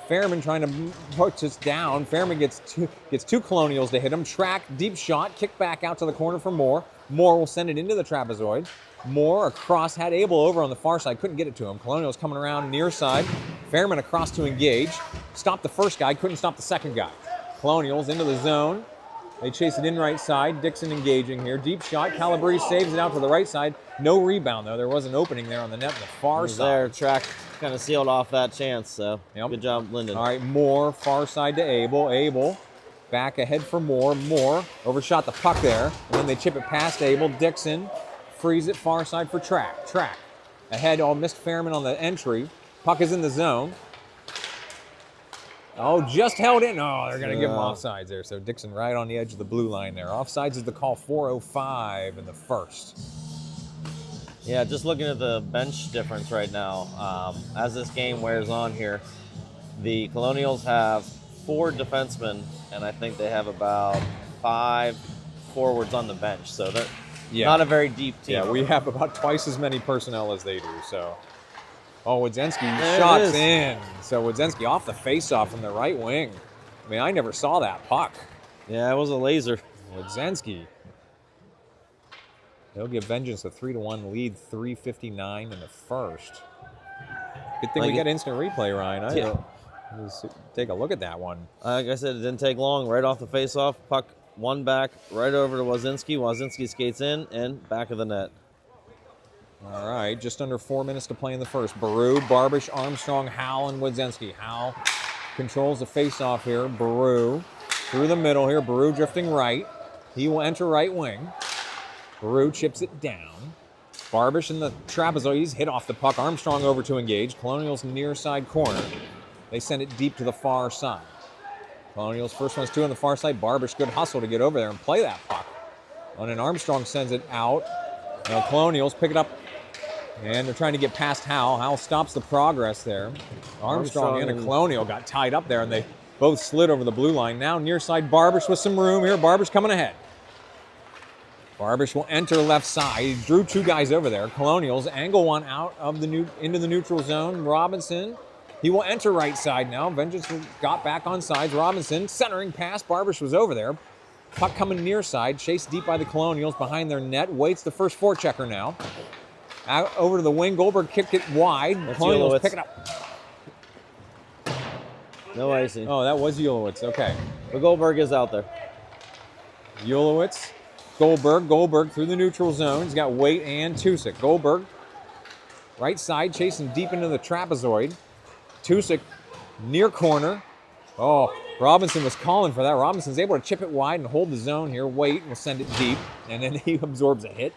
Fairman trying to push this down. Fairman gets two Colonials to hit him. Track, deep shot, kick back out to the corner for Moore. Moore will send it into the trapezoid. Moore across, had Abel over on the far side, couldn't get it to him. Colonials coming around near side. Fairman across to engage. Stopped the first guy, couldn't stop the second guy. Colonials into the zone. They chase it in right side. Dixon engaging here. Deep shot. Calabrese saves it out to the right side. No rebound, though. There was an opening there on the net on the far side. There, Track kind of sealed off that chance, so good job, Linden. All right, Moore, far side to Abel. Abel back ahead for Moore. Moore overshot the puck there, and then they chip it past Abel. Dixon frees it far side for Track. Track ahead, missed Fairman on the entry. Puck is in the zone. Oh, just held in. Oh, they're going to give him offsides there. So Dixon right on the edge of the blue line there. Offsides is the call, 4:05 in the first. Yeah, just looking at the bench difference right now, as this game wears on here, the Colonials have 4 defensemen, and I think they have about 5 forwards on the bench. So they're not a very deep team. Yeah, we have about twice as many personnel as they do. So, Wodzinski shots in. So Wodzinski off the faceoff from the right wing. I mean, I never saw that puck. Yeah, it was a laser. Wodzinski. They'll give Vengeance a 3-1 lead, 3:59 in the first. Good thing we got instant replay, Ryan. Let's take a look at that one. Like I said, it didn't take long. Right off the faceoff, puck one back, right over to Wodzinski. Wodzinski skates in and back of the net. All right, just under 4 minutes to play in the first. Baru, Barbish, Armstrong, Howell, and Wodzinski. Howell controls the faceoff here. Baru through the middle here. Baru drifting right. He will enter right wing. Baru chips it down. Barbish in the trapezoid. He's hit off the puck. Armstrong over to engage. Colonials near side corner. They send it deep to the far side. Colonials first one's 2 on the far side. Barbish, good hustle to get over there and play that puck. And then Armstrong sends it out. Now Colonials pick it up. And they're trying to get past Howell. Howell stops the progress there. Armstrong and a Colonial got tied up there, and they both slid over the blue line. Now near side Barbish with some room here. Barbish coming ahead. Barbish will enter left side. He drew 2 guys over there. Colonials angle one out of the into the neutral zone. Robinson, he will enter right side now. Vengeance got back on sides. Robinson centering pass. Barbish was over there. Puck coming near side. Chased deep by the Colonials behind their net. Waits the first forechecker now. Out over to the wing. Goldberg kicked it wide. Colonials pick it up. No icing. Oh, that was Ulowitz. Okay. But Goldberg is out there. Ulowitz. Goldberg through the neutral zone. He's got Waite and Tusick. Goldberg, right side, chasing deep into the trapezoid. Tusick, near corner. Oh, Robinson was calling for that. Robinson's able to chip it wide and hold the zone here. Waite will send it deep, and then he absorbs a hit.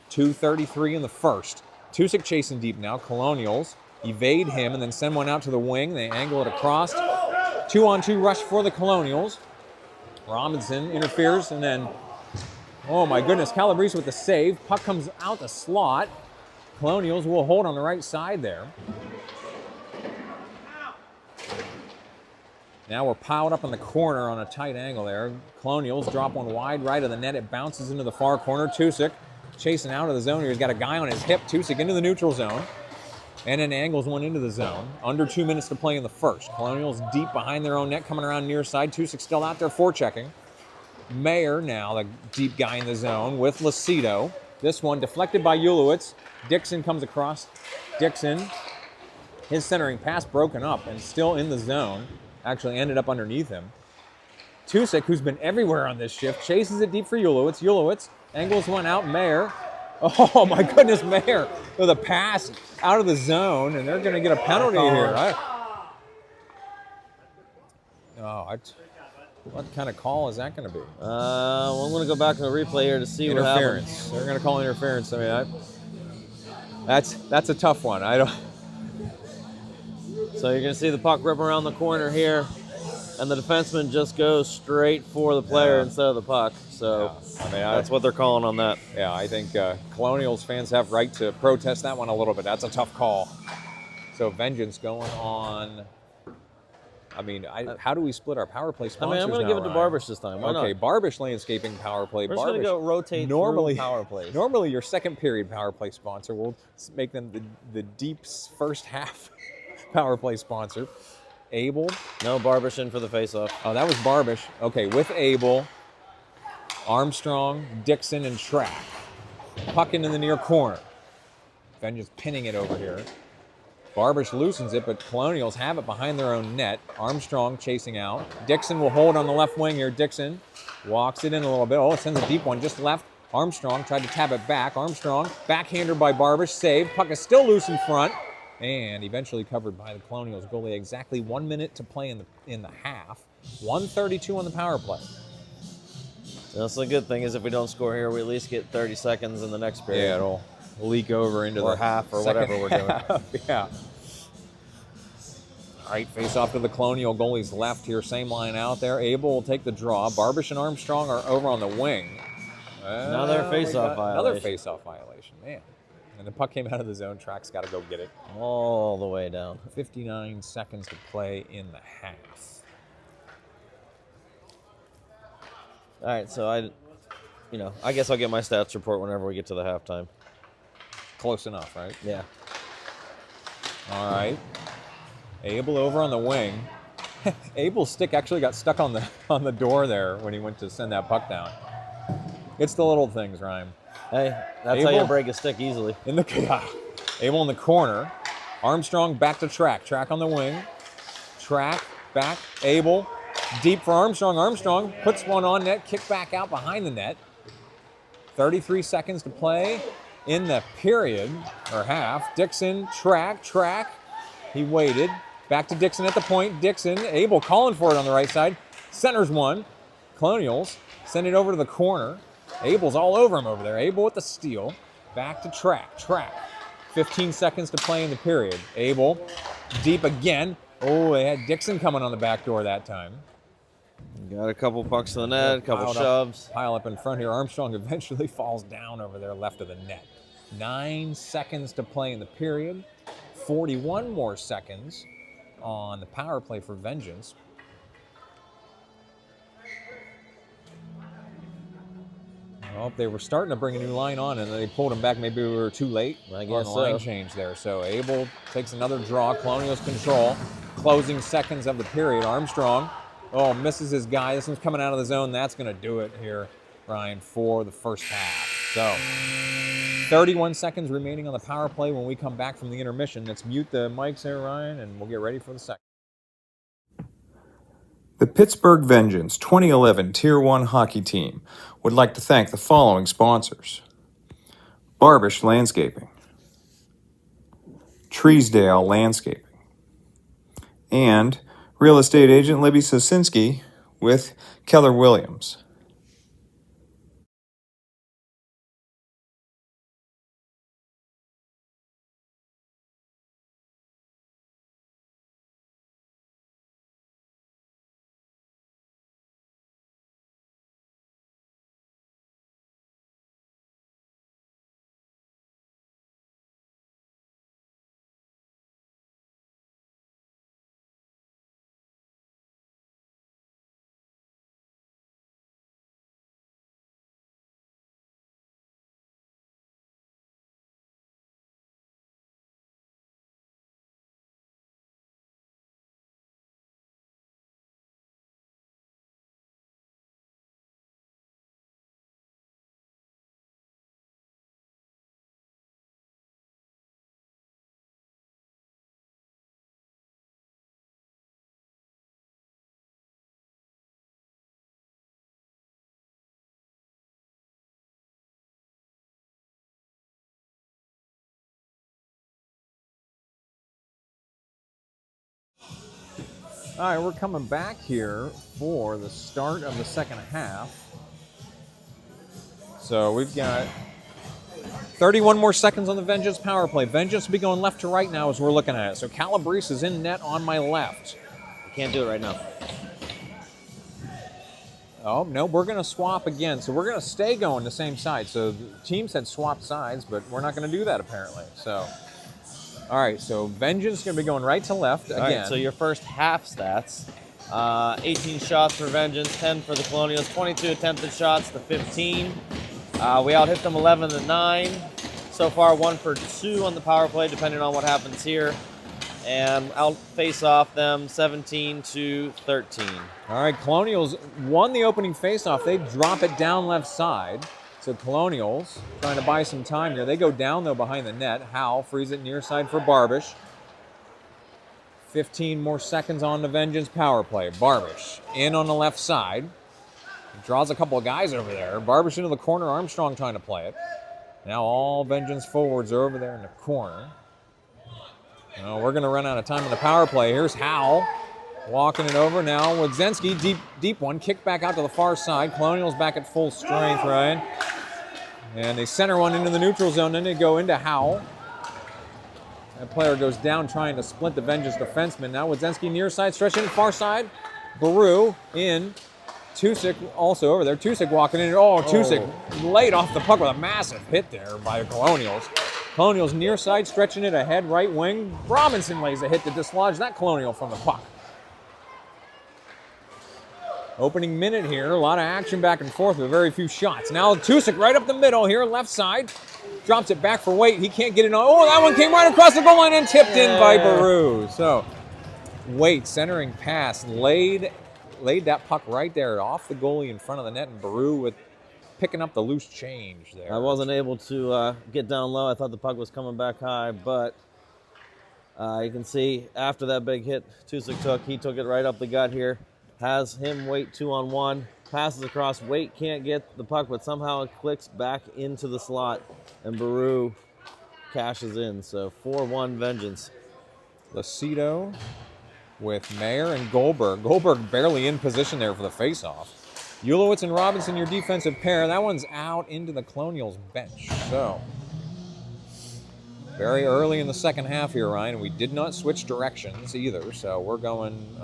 2:33 in the first. Tusick chasing deep now. Colonials evade him and then send one out to the wing. They angle it across. 2-on-2 rush for the Colonials. Robinson interferes, and then oh my goodness, Calabrese with the save. Puck comes out the slot. Colonials will hold on the right side there. Now we're piled up in the corner on a tight angle there. Colonials drop one wide right of the net. It bounces into the far corner. Tusick chasing out of the zone here. He's got a guy on his hip. Tusick into the neutral zone. And then angles one into the zone. Under 2 minutes to play in the first. Colonials deep behind their own net, coming around near side. Tusick still out there forechecking. Mayer now, the deep guy in the zone with Lucido. This one deflected by Ulowitz. Dixon comes across. Dixon, his centering pass broken up and still in the zone. Actually ended up underneath him. Tusick, who's been everywhere on this shift, chases it deep for Ulowitz. Ulowitz angles one out. Mayer. Oh my goodness, Mayer with a pass out of the zone, and they're going to get a penalty here. What kind of call is that going to be? Well, I'm going to go back to the replay here to see what happens. They're going to call interference. I mean, that's a tough one. I don't. So you're going to see the puck rip around the corner here, and the defenseman just goes straight for the player instead of the puck. So I mean, that's what they're calling on that. Yeah, I think Colonials fans have right to protest that one a little bit. That's a tough call. So Vengeance going on. I mean, how do we split our power play sponsors? I'm going to give it to Barbish this time. Why not? Barbish Landscaping power play. We're just going to go rotate through power plays. Normally, your second period power play sponsor will make them the deep first half power play sponsor. Abel. No, Barbish in for the faceoff. Oh, that was Barbish. Okay, with Abel, Armstrong, Dixon, and Track. Puck into the near corner. Vengeance pinning it over here. Barbish loosens it, but Colonials have it behind their own net. Armstrong chasing out. Dixon will hold on the left wing here. Dixon walks it in a little bit. Oh, it sends a deep one just left. Armstrong tried to tap it back. Armstrong, backhander by Barbish, save. Puck is still loose in front, and eventually covered by the Colonials goalie. Exactly 1 minute to play in the half. 1:32 on the power play. That's the good thing is if we don't score here, we at least get 30 seconds in the next period. Yeah, it'll leak over into the half or whatever we're doing. Yeah. All right, face off to the Colonial goalie's left here. Same line out there. Abel will take the draw. Barbish and Armstrong are over on the wing. Another face-off violation. Another face-off violation, man. And the puck came out of the zone. Track's got to go get it. All the way down. 59 seconds to play in the half. All right, so I guess I'll get my stats report whenever we get to the halftime. Close enough, right? Yeah. All right. Abel over on the wing. Abel's stick actually got stuck on the door there when he went to send that puck down. It's the little things, Ryan. Hey, that's how you break a stick easily. Abel in the corner. Armstrong back to Track. Track on the wing. Track back. Abel deep for Armstrong. Armstrong puts one on net. Kick back out behind the net. 33 seconds to play in the period or half. Dixon, Track. He waited. Back to Dixon at the point. Dixon, Abel calling for it on the right side. Centers one. Colonials send it over to the corner. Abel's all over him over there. Abel with the steal. Back to Track. 15 seconds to play in the period. Abel deep again. Oh, they had Dixon coming on the back door that time. Got a couple pucks to the net, a couple shoves. Pile up in front here. Armstrong eventually falls down over there left of the net. 9 seconds to play in the period. 41 more seconds on the power play for Vengeance. Oh, they were starting to bring a new line on, and then they pulled them back. Maybe we were too late on the line change there. So Abel takes another draw. Colonials control. Closing seconds of the period. Armstrong, misses his guy. This one's coming out of the zone. That's going to do it here, Ryan, for the first half. So 31 seconds remaining on the power play when we come back from the intermission. Let's mute the mics there, Ryan, and we'll get ready for the second. The Pittsburgh Vengeance 2011 Tier 1 hockey team would like to thank the following sponsors: Barbish Landscaping, Treesdale Landscaping, and real estate agent Libby Sosinski with Keller Williams. All right, we're coming back here for the start of the second half. So we've got 31 more seconds on the Vengeance power play. Vengeance will be going left to right now as we're looking at it. So Calabrese is in net on my left. Can't do it right now. Oh, no, we're going to swap again. So we're going to stay going the same side. So the teams had swapped sides, but we're not going to do that apparently. So, all right, so Vengeance is going to be going right to left again. All right, so your first half stats. 18 shots for Vengeance, 10 for the Colonials, 22 attempted shots to 15. We out-hit them 11-9. So far, 1 for 2 on the power play, depending on what happens here. And out-face off them 17-13. All right, Colonials won the opening face-off. They drop it down left side. So Colonials trying to buy some time here. They go down, though, behind the net. Howe frees it near side for Barbish. 15 more seconds on the Vengeance power play. Barbish in on the left side. He draws a couple of guys over there. Barbish into the corner. Armstrong trying to play it. Now all Vengeance forwards are over there in the corner. Now we're going to run out of time on the power play. Here's Howe walking it over now with Zensky. Deep one. Kick back out to the far side. Colonials back at full strength, Ryan. And they center one into the neutral zone. Then they go into Howe. That player goes down trying to split the Vengeance defenseman. Now Wadzinski near side, stretching far side. Baru in. Tusik also over there. Tusik walking in. Oh, Tusik laid off the puck with a massive hit there by the Colonials. Colonials near side, stretching it ahead, right wing. Robinson lays a hit to dislodge that Colonial from the puck. Opening minute here, a lot of action back and forth with very few shots. Now Tusik right up the middle here, left side. Drops it back for Waite. He can't get it on. Oh, that one came right across the goal line and tipped in by Baru. So Waite, centering pass, laid that puck right there off the goalie in front of the net, and Baru with picking up the loose change there. I wasn't able to get down low. I thought the puck was coming back high, but you can see after that big hit Tusik took, he took it right up the gut here. Has him Waite 2-on-1, passes across. Waite can't get the puck, but somehow it clicks back into the slot, and Baru cashes in. So 4-1 Vengeance. Lucido with Mayer and Goldberg. Goldberg barely in position there for the faceoff. Ulowitz and Robinson, your defensive pair. That one's out into the Colonials bench. So very early in the second half here, Ryan. We did not switch directions either, so we're going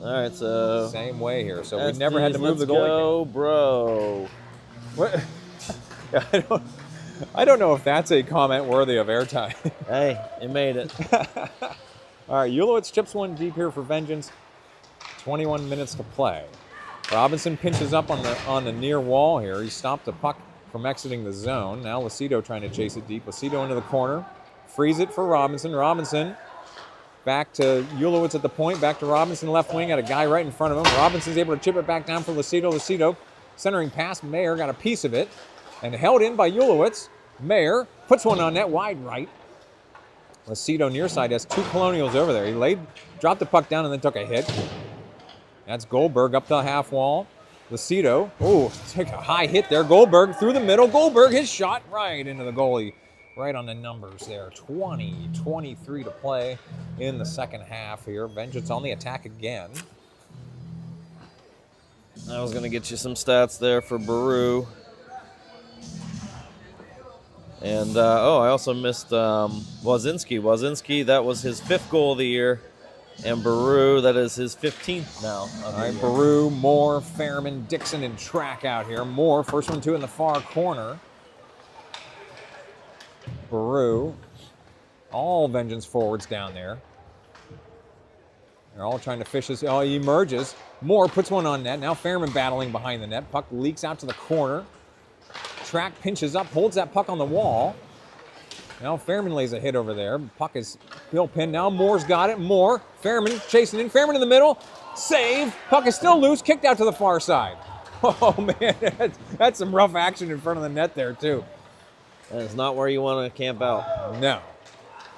all right, so same way here. So we never had to move the goalie. Go, bro. What? I don't know if that's a comment worthy of airtime. Hey, it made it. All right, Ulowitz chips one deep here for Vengeance. 21 minutes to play. Robinson pinches up on the near wall here. He stopped the puck from exiting the zone. Now Lucido trying to chase it deep. Lucido into the corner. Frees it for Robinson. Robinson back to Ulowitz at the point. Back to Robinson, left wing. Got a guy right in front of him. Robinson's able to chip it back down for Lucido. Lucido centering pass. Mayer got a piece of it and held in by Ulowitz. Mayer puts one on net wide right. Lucido near side has two Colonials over there. He dropped the puck down and then took a hit. That's Goldberg up the half wall. Lucido, took a high hit there. Goldberg through the middle. Goldberg, his shot right into the goalie. Right on the numbers there. 20-23 to play in the second half here. Vengeance on the attack again. I was going to get you some stats there for Baru. And, I also missed Wadzinski. Wadzinski, that was his 5th goal of the year. And Baru, that is his 15th now. All right, Baru, Moore, Fairman, Dixon, and Track out here. Moore, first one, 2 in the far corner. Baru, all Vengeance forwards down there. They're all trying to fish this. Oh, he emerges. Moore puts one on net. Now Fairman battling behind the net. Puck leaks out to the corner. Track pinches up, holds that puck on the wall. Now Fairman lays a hit over there. Puck is still pinned. Now Moore's got it. Moore, Fairman chasing in. Fairman in the middle. Save. Puck is still loose. Kicked out to the far side. Oh, man. That's some rough action in front of the net there, too. That is not where you want to camp out. No.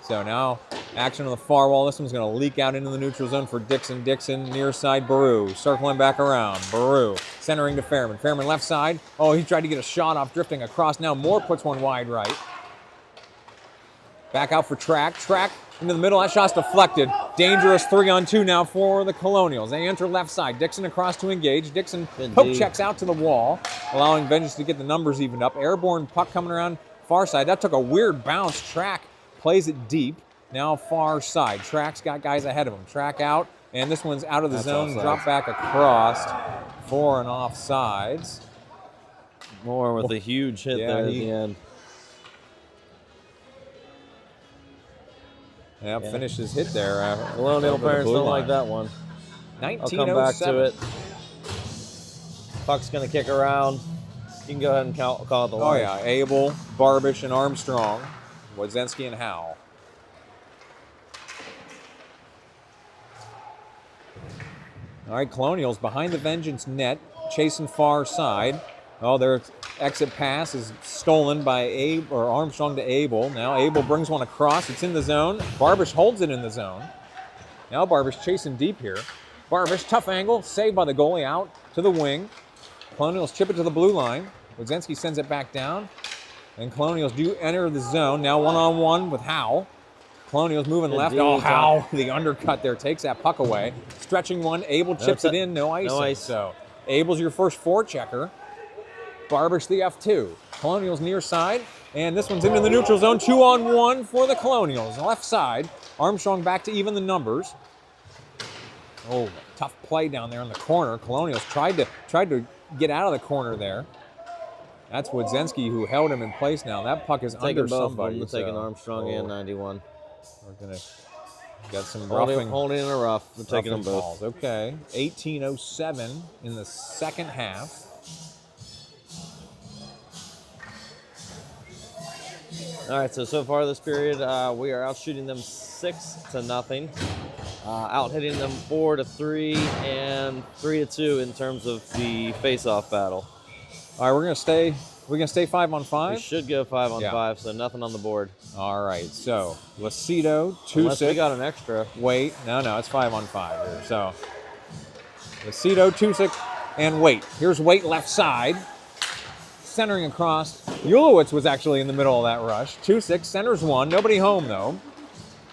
So now action on the far wall. This one's going to leak out into the neutral zone for Dixon. Dixon near side Baru. Circling back around. Baru centering to Fairman. Fairman left side. Oh, he tried to get a shot off drifting across. Now Moore puts one wide right. Back out for Track. Track into the middle. That shot's deflected. Dangerous 3-on-2 now for the Colonials. They enter left side. Dixon across to engage. Dixon poke checks out to the wall, allowing Vengeance to get the numbers evened up. Airborne puck coming around far side. That took a weird bounce. Track plays it deep. Now far side. Track's got guys ahead of him. Track out, and this one's out of the zone. Offside. Drop back across for an offsides. Moore with a huge hit there at the end. Yep, finished his hit there. Colonial parents don't like that one. 1907. I'll come back to it. Puck's going to kick around. You can go ahead and call it the line. Oh, yeah. Abel, Barbish, and Armstrong. Wadzinski and Howe. All right, Colonials behind the Vengeance net, chasing far side. Oh, their exit pass is stolen by Armstrong to Abel. Now Abel brings one across. It's in the zone. Barbish holds it in the zone. Now Barbish chasing deep here. Barbish, tough angle, saved by the goalie out to the wing. Colonials chip it to the blue line. Wadzinski sends it back down. And Colonials do enter the zone. Now one-on-one with Howe. Colonials moving left. Oh, Howe, the undercut there, takes that puck away. Stretching one. Abel chips it in. No icing. No ice. So Abel's your first forechecker. Barbish the F2. Colonials near side. And this one's into the neutral zone. 2-on-1 for the Colonials. Left side. Armstrong back to even the numbers. Oh, tough play down there in the corner. Colonials tried to get out of the corner there. That's Wodzinski who held him in place now. That puck is under somebody. They're taking Armstrong and 91. We're going to get some roughing. Holding in a rough. They're taking them both. Calls. Okay. 18:07 in the second half. All right, so far this period, we are out shooting them 6-0, out hitting them 4-3 and 3-2 in terms of the face-off battle. All right, we're gonna stay 5-on-5. We should go 5-on-5, so nothing on the board. All right, so Lucido, Unless 2-6. we got an extra. Wait, no, it's 5-on-5 here. So Lucido, 2-6, and Wait. Here's Wait left side. Centering across. Ulowitz was actually in the middle of that rush. 2-6, centers one. Nobody home, though.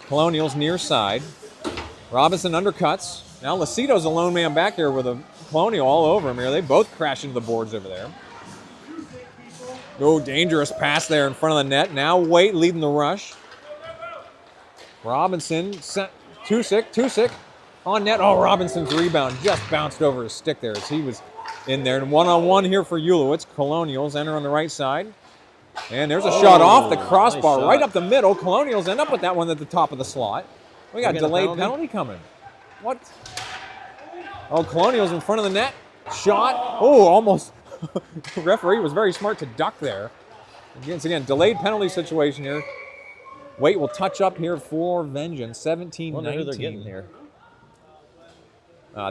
Colonials near side. Robinson undercuts. Now Lucido's a lone man back here with a Colonial all over him here. They both crash into the boards over there. Oh, dangerous pass there in front of the net. Now Wait leading the rush. Robinson, 2-6 on net. Oh, Robinson's rebound just bounced over his stick there as he was in there. And 1-on-1 here for Ulowitz. Colonials enter on the right side. And there's a shot off the crossbar, nice right up the middle. Colonials end up with that one at the top of the slot. We got delayed penalty coming. What? Oh, Colonials in front of the net. Shot. Oh, almost. The referee was very smart to duck there. Once again, delayed penalty situation here. Wait will touch up here for Vengeance. 17-19. Wonder who they're getting here.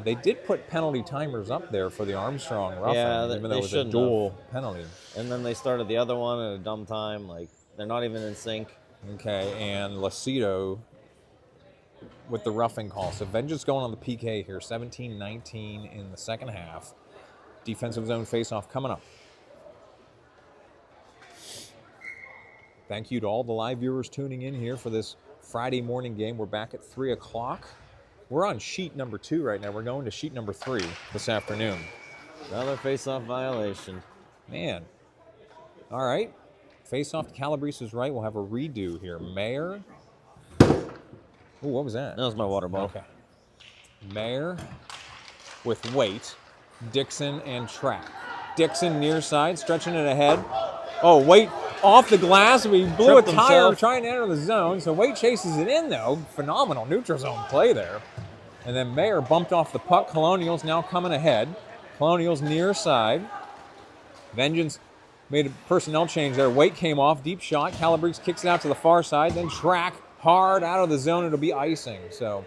They did put penalty timers up there for the Armstrong roughing, even though it was a dual penalty. And then they started the other one at a dumb time. Like, they're not even in sync. Okay, and Lucido with the roughing call. So Vengeance going on the PK here, 17-19 in the second half. Defensive zone faceoff coming up. Thank you to all the live viewers tuning in here for this Friday morning game. We're back at 3 o'clock. We're on sheet number 2 right now. We're going to sheet number 3 this afternoon. Another face-off violation. Man. All right. Face-off to Calabrese's right. We'll have a redo here. Mayer. Ooh, what was that? That was my water bottle. Okay. Mayer with Wait. Dixon and Track. Dixon near side, stretching it ahead. Oh, Wait off the glass. We blew Tripped a tire himself. trying to enter the zone. So Wait chases it in, though. Phenomenal neutral zone play there. And then Mayer bumped off the puck. Colonials now coming ahead. Colonials near side. Vengeance made a personnel change there. Wait came off. Deep shot. Calabrese kicks it out to the far side. Then Track hard out of the zone. It'll be icing. So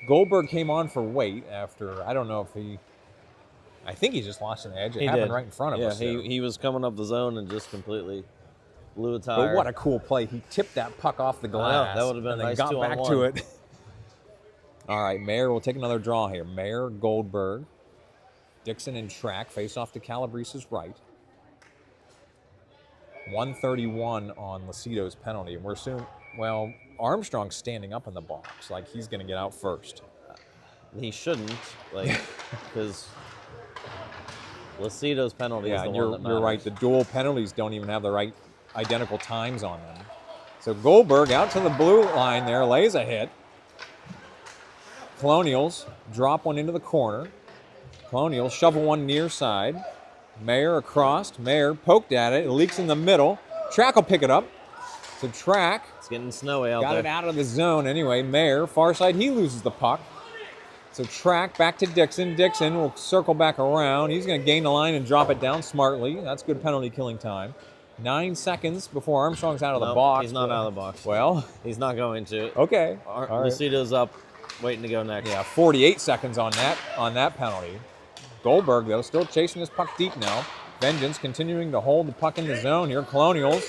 Goldberg came on for Wait after, I don't know if he... I think he just lost an edge. It happened right in front of us. Yeah, he was coming up the zone and just completely blew a tire. But what a cool play. He tipped that puck off the glass. That would have been and nice then got back 2-on-1. to it. All right, Mayer will take another draw here. Mayer, Goldberg, Dixon, and Track face off to Calabrese's right. 131 on Lucido's penalty. And we're assuming, well, Armstrong's standing up in the box. Like, he's going to get out first. He shouldn't, like, because Lucido's penalty is the one that matters. You're right. The dual penalties don't even have the right identical times on them. So Goldberg out to the blue line there, lays a hit. Colonials drop one into the corner. Colonials shovel one near side. Mayer across. Mayer poked at it. It leaks in the middle. Track will pick it up. So Track It's getting snowy out there. got it out of the zone anyway. Mayer, far side, he loses the puck. So Track back to Dixon. Dixon will circle back around. He's going to gain the line and drop it down smartly. That's good penalty killing time. 9 seconds before Armstrong's out of the box. He's not out of the box. Well, he's not going to. okay. All right. Lucido's up, waiting to go next. Yeah, 48 seconds on that penalty. Goldberg, though, still chasing this puck deep now. Vengeance continuing to hold the puck in the zone here. Colonials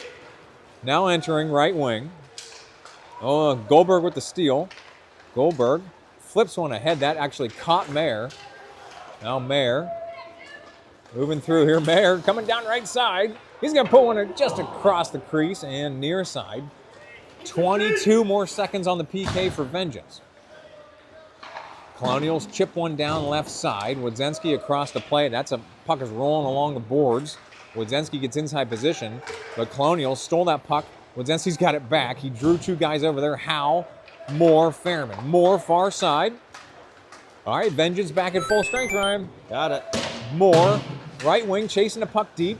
now entering right wing. Oh, Goldberg with the steal. Goldberg flips one ahead. That actually caught Mayer. Now Mayer moving through here. Mayer coming down right side. He's going to put one just across the crease and near side. 22 more seconds on the PK for Vengeance. Colonials chip one down left side. Wodzinski across the play. That's a puck is rolling along the boards. Wodzensky gets inside position, but Colonials stole that puck. Wodzensky's got it back. He drew two guys over there. Howe, Moore, Fairman. Moore, far side. All right, Vengeance back at full strength, Ryan. Got it. Moore, right wing, chasing the puck deep.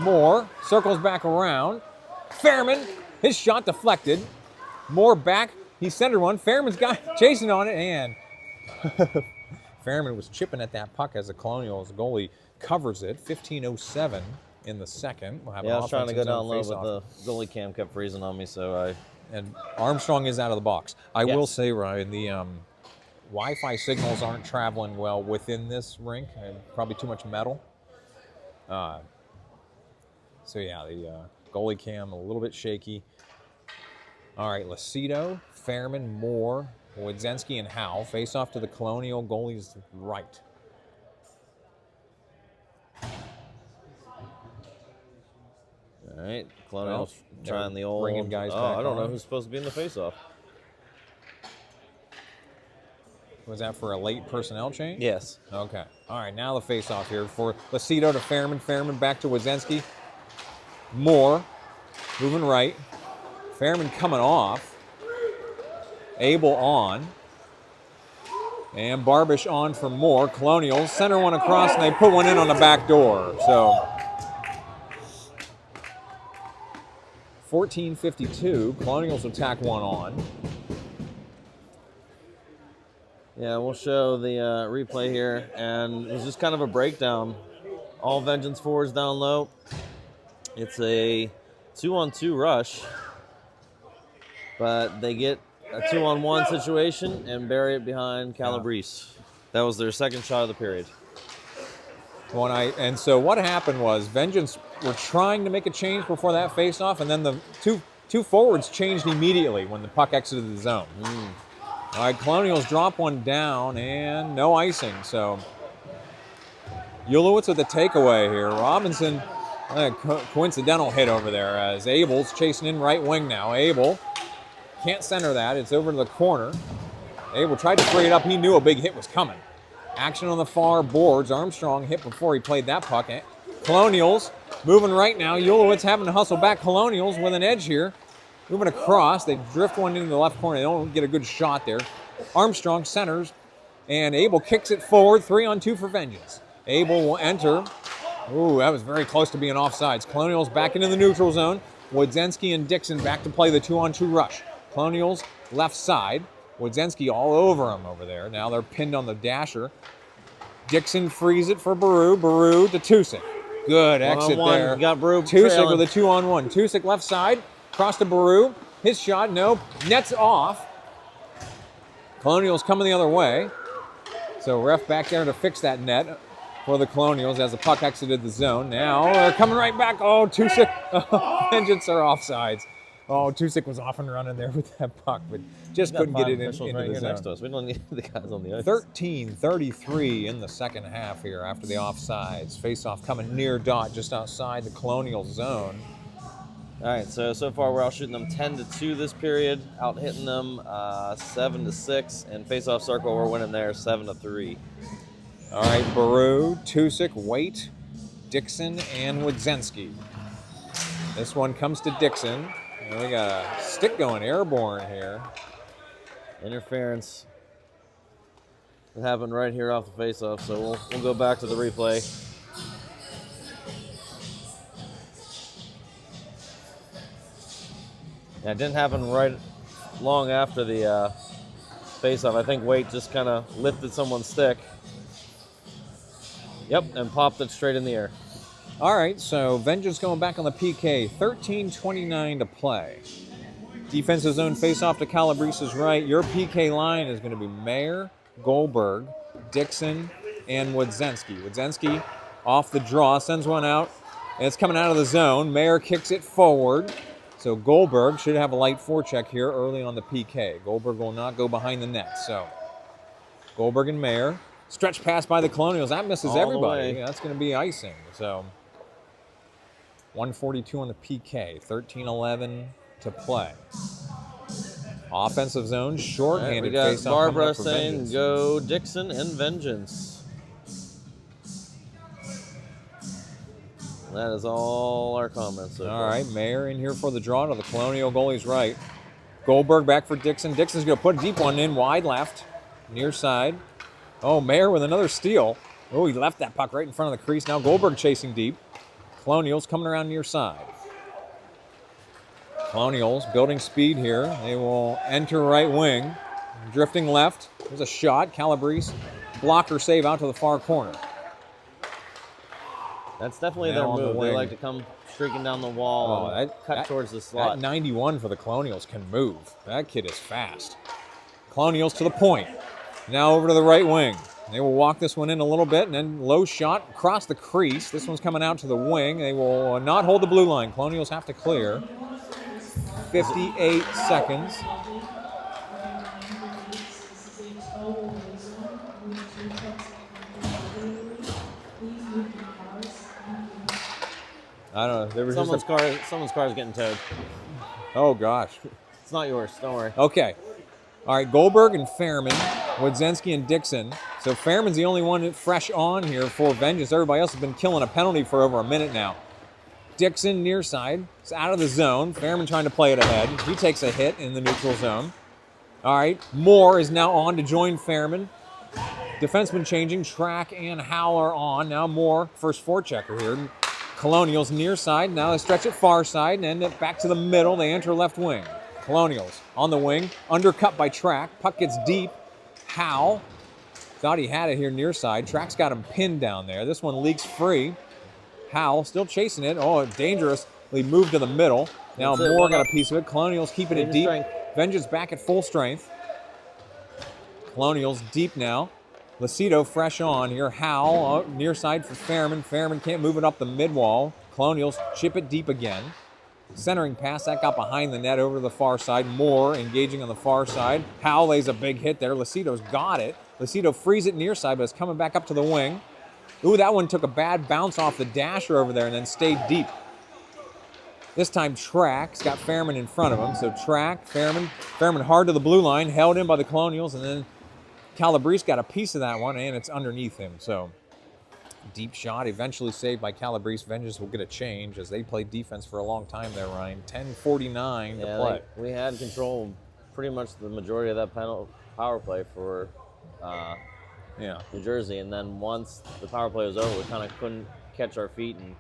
Moore circles back around. Fairman, his shot deflected. Moore back. He centered one. Fairman's got chasing on it, and Fairman was chipping at that puck as the Colonials goalie covers it. 15:07 in the second. We'll have I was trying to go down low, face-off. but the goalie cam kept freezing on me, so And Armstrong is out of the box. I Yes. will say, Ryan, the Wi-Fi signals aren't traveling well within this rink, and probably too much metal. So yeah, the goalie cam a little bit shaky. All right, Lucido, Fairman, Moore, Wodzensky, and Howe face off to the Colonial goalie's right. All right, Colonials Well, trying the old. bringing guys back I don't know on. who's supposed to be in the faceoff. Was that for a late personnel change? Yes. Okay. All right, now the face-off here for Lucido to Fairman. Fairman back to Wodzensky. Moore moving right. Fairman coming off. Abel on. And Barbish on for Moore. Colonials center one across, and they put one in on the back door. So 14:52. Colonials will tack one on. Yeah, we'll show the replay here, and it was just kind of a breakdown. All Vengeance forwards down low. It's a 2-on-2 rush, but they get a 2-on-1 situation and bury it behind Calabrese. That was their second shot of the period. So what happened was Vengeance were trying to make a change before that face-off, and then the two forwards changed immediately when the puck exited the zone. All right, Colonials drop one down, and no icing. So Ulowitz with the takeaway here. Robinson, coincidental hit over there as Abel's chasing in right wing now. Abel can't center that. It's over to the corner. Abel tried to free it up. He knew a big hit was coming. Action on the far boards. Armstrong hit before he played that puck. Colonials moving right now. Ulowitz having to hustle back. Colonials with an edge here. Moving across. They drift one into the left corner. They don't get a good shot there. Armstrong centers, and Abel kicks it forward. 3-on-2 for Vengeance. Abel will enter. Ooh, that was very close to being offsides. Colonials back into the neutral zone. Wodzensky and Dixon back to play the 2-on-2 rush. Colonials left side. Wodzensky all over him over there. Now they're pinned on the dasher. Dixon frees it for Baru. Baru to Tusick. Good exit One-on-one. there. You got Baru Tusick trailing. with a 2-on-1. Tusick left side. Cross to Baru. His shot, no. Net's off. Colonials coming the other way. So ref back there to fix that net for the Colonials as the puck exited the zone. Now they're coming right back. Oh, Tusick. Vengeance are offsides. Oh, Tusick was off and running there with that puck, but just couldn't get it into right the here zone. next to us. We don't need the guys on the ice. 13:33 in the second half here after the offsides. Face-off coming near dot just outside the Colonial zone. All right, so far we're out shooting them 10-2 this period, out hitting them 7-6, and face-off circle we're winning there 7-3. All right, Baru, Tusick, Waite, Dixon, and Wodzensky. This one comes to Dixon. And we got a stick going airborne here. Interference. It happened right here off the face-off, so we'll go back to the replay. Yeah, it didn't happen right long after the face-off. I think Waite just kind of lifted someone's stick. Yep, and popped it straight in the air. All right, so Vengeance going back on the PK. 13:29 to play. Defensive zone face-off to Calabrese's right. Your PK line is going to be Mayer, Goldberg, Dixon, and Wodzensky. Wodzensky off the draw, sends one out, and it's coming out of the zone. Mayer kicks it forward. So Goldberg should have a light forecheck here early on the PK. Goldberg will not go behind the net. So Goldberg and Mayer. Stretch pass by the Colonials. That misses All the everybody. way. That's going to be icing. So 142 on the PK. 13:11 to play. Offensive zone, shorthanded We got face-off coming Barbara up for saying Vengeance. go Dixon and Vengeance. That is all our comments so All far. right, Mayer in here for the draw to the Colonial goalie's right. Goldberg back for Dixon. Dixon's going to put a deep one in, wide left, near side. Oh, Mayer with another steal. Oh, he left that puck right in front of the crease. Now Goldberg chasing deep. Colonials coming around near side. Colonials building speed here. They will enter right wing. Drifting left. There's a shot. Calabrese. Blocker save out to the far corner. That's definitely Now on their the move. They wing. like to come streaking down the wall and cut towards the slot. That 91 for the Colonials can move. That kid is fast. Colonials to the point. Now over to the right wing. They will walk this one in a little bit, and then low shot across the crease. This one's coming out to the wing. They will not hold the blue line. Colonials have to clear. 58 seconds. I don't know. There was Someone's car is getting towed. Oh, gosh. It's not yours. Don't worry. Okay. All right, Goldberg and Fairman, Wodzinski and Dixon. So Fairman's the only one fresh on here for Vengeance. Everybody else has been killing a penalty for over a minute now. Dixon near side. It's out of the zone. Fairman trying to play it ahead. He takes a hit in the neutral zone. All right, Moore is now on to join Fairman. Defenseman changing. Track and Howell are on. Now Moore, first forechecker here. Colonials near side. Now they stretch it far side and end it back to the middle. They enter left wing. Colonials on the wing. Undercut by Track. Puck gets deep. Howell thought he had it here near side. Track's got him pinned down there. This one leaks free. Howell still chasing it. Oh, dangerously moved to the middle. Now Moore got a piece of it. Colonials keeping it deep. Strength. Vengeance back at full strength. Colonials deep now. Lucido fresh on here. Howell near side for Fairman. Fairman can't move it up the mid wall. Colonials chip it deep again. Centering pass, that got behind the net over to the far side. Moore engaging on the far side. Howell lays a big hit there. Lucido's got it. Lucido frees it near side, but it's coming back up to the wing. Ooh, that one took a bad bounce off the dasher over there and then stayed deep. This time Track's got Fairman in front of him. So Track, Fairman hard to the blue line, held in by the Colonials, and then Calabrese got a piece of that one, and it's underneath him. So deep shot, eventually saved by Calabrese. Vengeance will get a change as they played defense for a long time there, Ryan. 10:49 to play. We had control pretty much the majority of that power play for New Jersey, and then once the power play was over, we kind of couldn't catch our feet and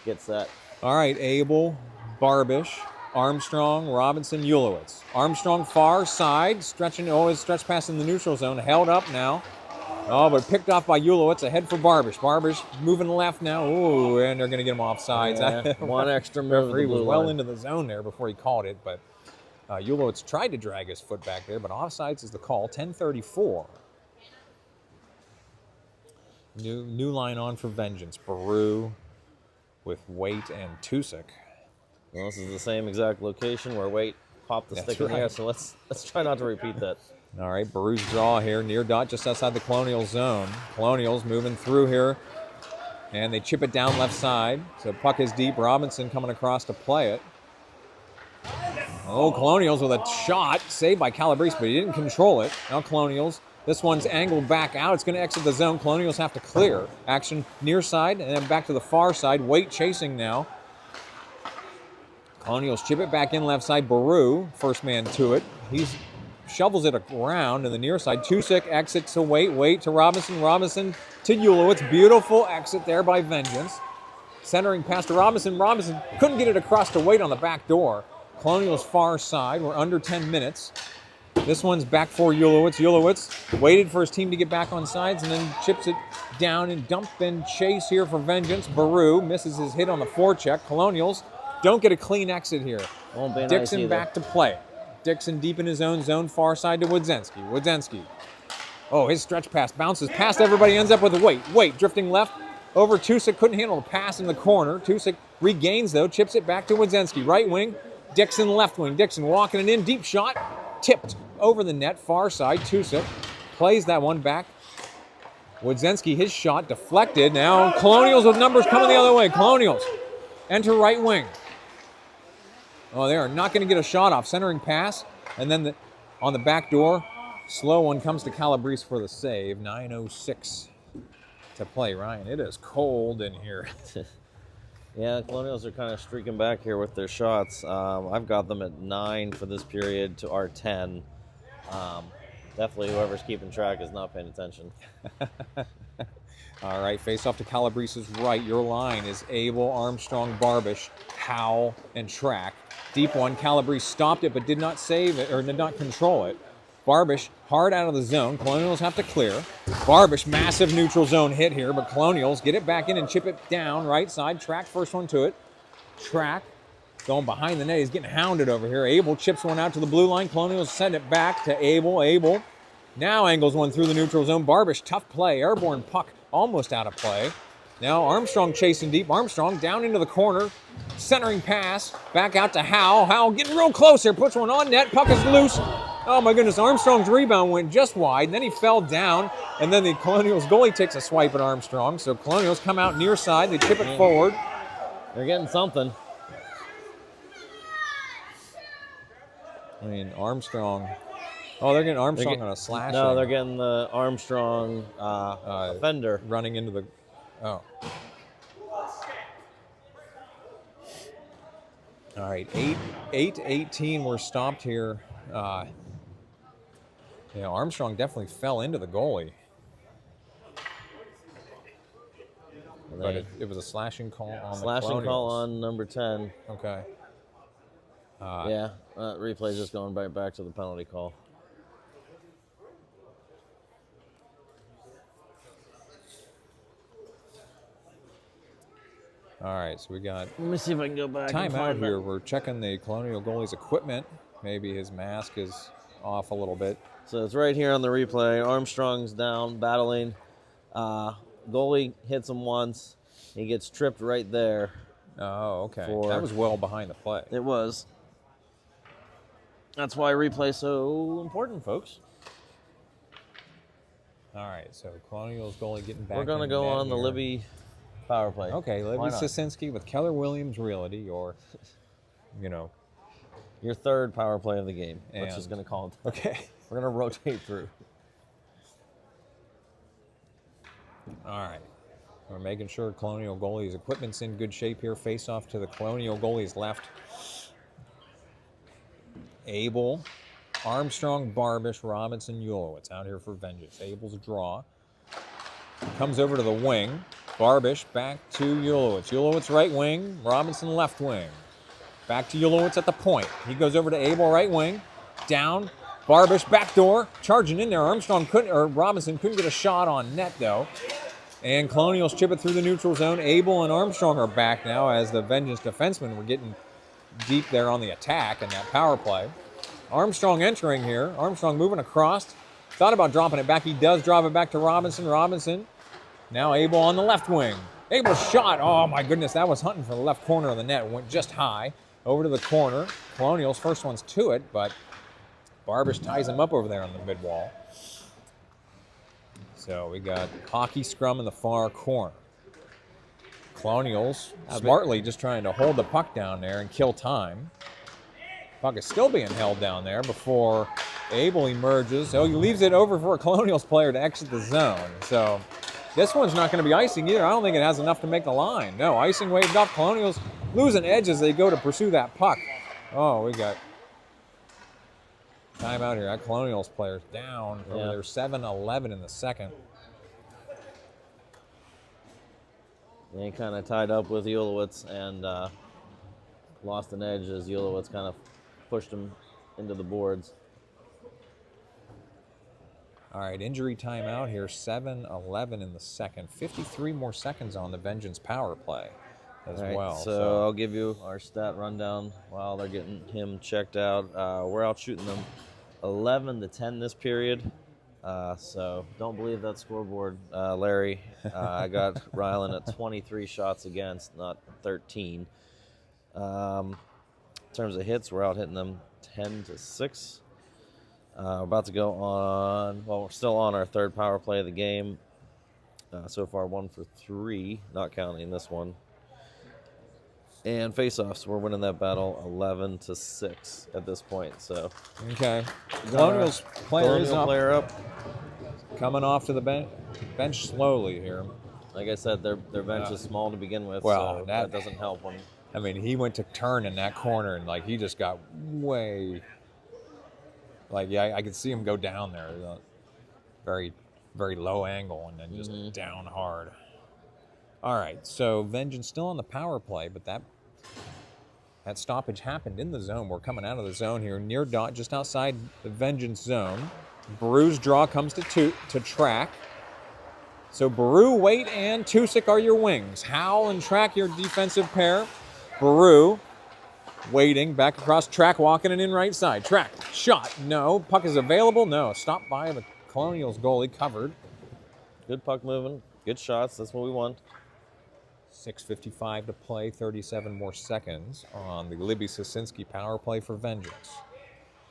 get set. All right, Abel, Barbish, Armstrong, Robinson, Ulowitz. Armstrong far side, stretching, his stretch pass in the neutral zone, held up now. Oh, but picked off by Ulowitz, ahead for Barbish. Barbish moving left now. Ooh, and they're going to get him off sides. Yeah, one extra move. He was well into the zone there before he called it, but Ulowitz tried to drag his foot back there, but offsides is the call. 10:34. New line on for Vengeance. Baru with Waite and Tusick. Well, this is the same exact location where Waite popped the stick in the air, so let's try not to repeat that. All right, Baru's draw here, near dot, just outside the Colonial zone. Colonials moving through here, and they chip it down left side. So puck is deep. Robinson coming across to play it. Oh, Colonials with a shot, saved by Calabrese, but he didn't control it. Now Colonials, this one's angled back out. It's going to exit the zone. Colonials have to clear. Action near side, and then back to the far side. Waite chasing now. Colonials chip it back in left side. Baru, first man to it. He's shovels it around in the near side. Tusick exits to Waite. Waite to Robinson. Robinson to Ulowitz. Beautiful exit there by Vengeance. Centering pass to Robinson. Robinson couldn't get it across to Waite on the back door. Colonials far side. We're under 10 minutes. This one's back for Ulowitz. Ulowitz waited for his team to get back on sides and then chips it down and dump and chase here for Vengeance. Baru misses his hit on the forecheck. Colonials don't get a clean exit here. Won't be Dixon nice back to play. Dixon deep in his own zone, far side to Wodzinski. Wodzinski. Oh, his stretch pass bounces past everybody, ends up with a Waite. Waite drifting left over Tusick. Couldn't handle the pass in the corner. Tusick regains, though, chips it back to Wodzinski. Right wing, Dixon left wing. Dixon walking it in, deep shot, tipped over the net, far side. Tusick plays that one back. Wodzinski, his shot deflected. Now Colonials with numbers coming the other way. Colonials enter right wing. Oh, they are not going to get a shot off. Centering pass. And then on the back door, slow one comes to Calabrese for the save. 9:06 to play, Ryan. It is cold in here. Yeah, Colonials are kind of streaking back here with their shots. I've got them at 9 for this period to our 10. Definitely whoever's keeping track is not paying attention. All right, face off to Calabrese's right. Your line is Abel, Armstrong, Barbish, Howell, and Track. Deep one. Calabrese stopped it but did not save it, or did not control it. Barbish hard out of the zone. Colonials have to clear. Barbish, massive neutral zone hit here, but Colonials get it back in and chip it down right side. Track first one to it. Track going behind the net. He's getting hounded over here. Abel chips one out to the blue line. Colonials send it back to Abel. Abel now angles one through the neutral zone. Barbish, tough play. Airborne puck almost out of play. Now Armstrong chasing deep. Armstrong down into the corner. Centering pass. Back out to Howell. Howell getting real close here. Puts one on net. Puck is loose. Oh my goodness. Armstrong's rebound went just wide. And then he fell down. And then the Colonials goalie takes a swipe at Armstrong. So Colonials come out near side. They chip it forward. They're getting something. I mean, Armstrong. Oh, they're getting Armstrong on a slash. No, they're getting the Armstrong offender. Running into the. Oh. All right, 8-18. We're stopped here. Armstrong definitely fell into the goalie. But it was a slashing call on the Slashing Colonials. call on number 10. Okay. Replay's just going right back to the penalty call. All right, so we got Let me see if I can go back. timeout here. We're checking the Colonial goalie's equipment. Maybe his mask is off a little bit. So it's right here on the replay. Armstrong's down, battling. Goalie hits him once. He gets tripped right there. Oh, okay. That was well behind the play. It was. That's why replay's so important, folks. All right, so Colonials goalie getting back. We're going to in go net on the here. Libby power play. Okay, Why Libby not? Sosinski with Keller Williams Realty, or, Your third power play of the game. We're And- just going to call it. Okay. We're going to rotate through. All right. We're making sure Colonial goalie's equipment's in good shape here. Face off to the Colonial goalie's left. Abel, Armstrong, Barbish, Robinson, Ulowitz out here for vengeance. Abel's draw. Comes over to the wing. Barbish back to Ulowitz. Ulowitz right wing, Robinson left wing. Back to Ulowitz at the point. He goes over to Abel right wing. Down. Barbish back door. Charging in there. Robinson couldn't get a shot on net though. And Colonials chip it through the neutral zone. Abel and Armstrong are back now as the Vengeance defensemen were getting deep there on the attack in that power play. Armstrong entering here. Armstrong moving across. Thought about dropping it back. He does drop it back to Robinson. Robinson. Now Abel on the left wing. Abel's shot. Oh my goodness, that was hunting for the left corner of the net. Went just high. Over to the corner. Colonials first one's to it, but Barbish ties him up over there on the mid wall. So we got hockey scrum in the far corner. Colonials smartly just trying to hold the puck down there and kill time. Puck is still being held down there before Abel emerges. So he leaves it over for a Colonials player to exit the zone. So this one's not going to be icing either. I don't think it has enough to make the line. No, icing waved off. Colonials losing edge as they go to pursue that puck. Oh, we got time out here. That Colonials player's down. Yeah. They're 7-11 in the second. And he kind of tied up with Ulowitz and lost an edge as Ulowitz kind of pushed him into the boards. All right, injury timeout here. 7-11 in the second. 53 more seconds on the Vengeance power play as All right, well. So I'll give you our stat rundown while they're getting him checked out. We're out shooting them 11-10 this period. So don't believe that scoreboard, Larry. I got Rylan at 23 shots against, not 13. In terms of hits, we're out hitting them 10-6. We're about to go on, we're still on our third power play of the game. So far, 1 for 3, not counting this one. And face-offs, we're winning that battle 11-6 at this point. So okay, Colonials player is Colonial up, player up. coming off to the bench slowly here. Like I said, their bench is small to begin with, well, so that- that doesn't help when. I mean, he went to turn in that corner, and like he just got way. Like, yeah, I could see him go down there, very, very low angle, and then just down hard. All right, so Vengeance still on the power play, but that stoppage happened in the zone. We're coming out of the zone here, near dot, just outside the Vengeance zone. Baru's draw comes to Track. So Baru, Wait, and Tusick are your wings. Howell and Track your defensive pair. Baru waiting, back across Track, walking it in right side. Track, shot, no. Puck is available, no. Stopped by the Colonials goalie, covered. Good puck moving, good shots, that's what we want. 6:55 to play, 37 more seconds on the Libby Sosinski power play for Vengeance.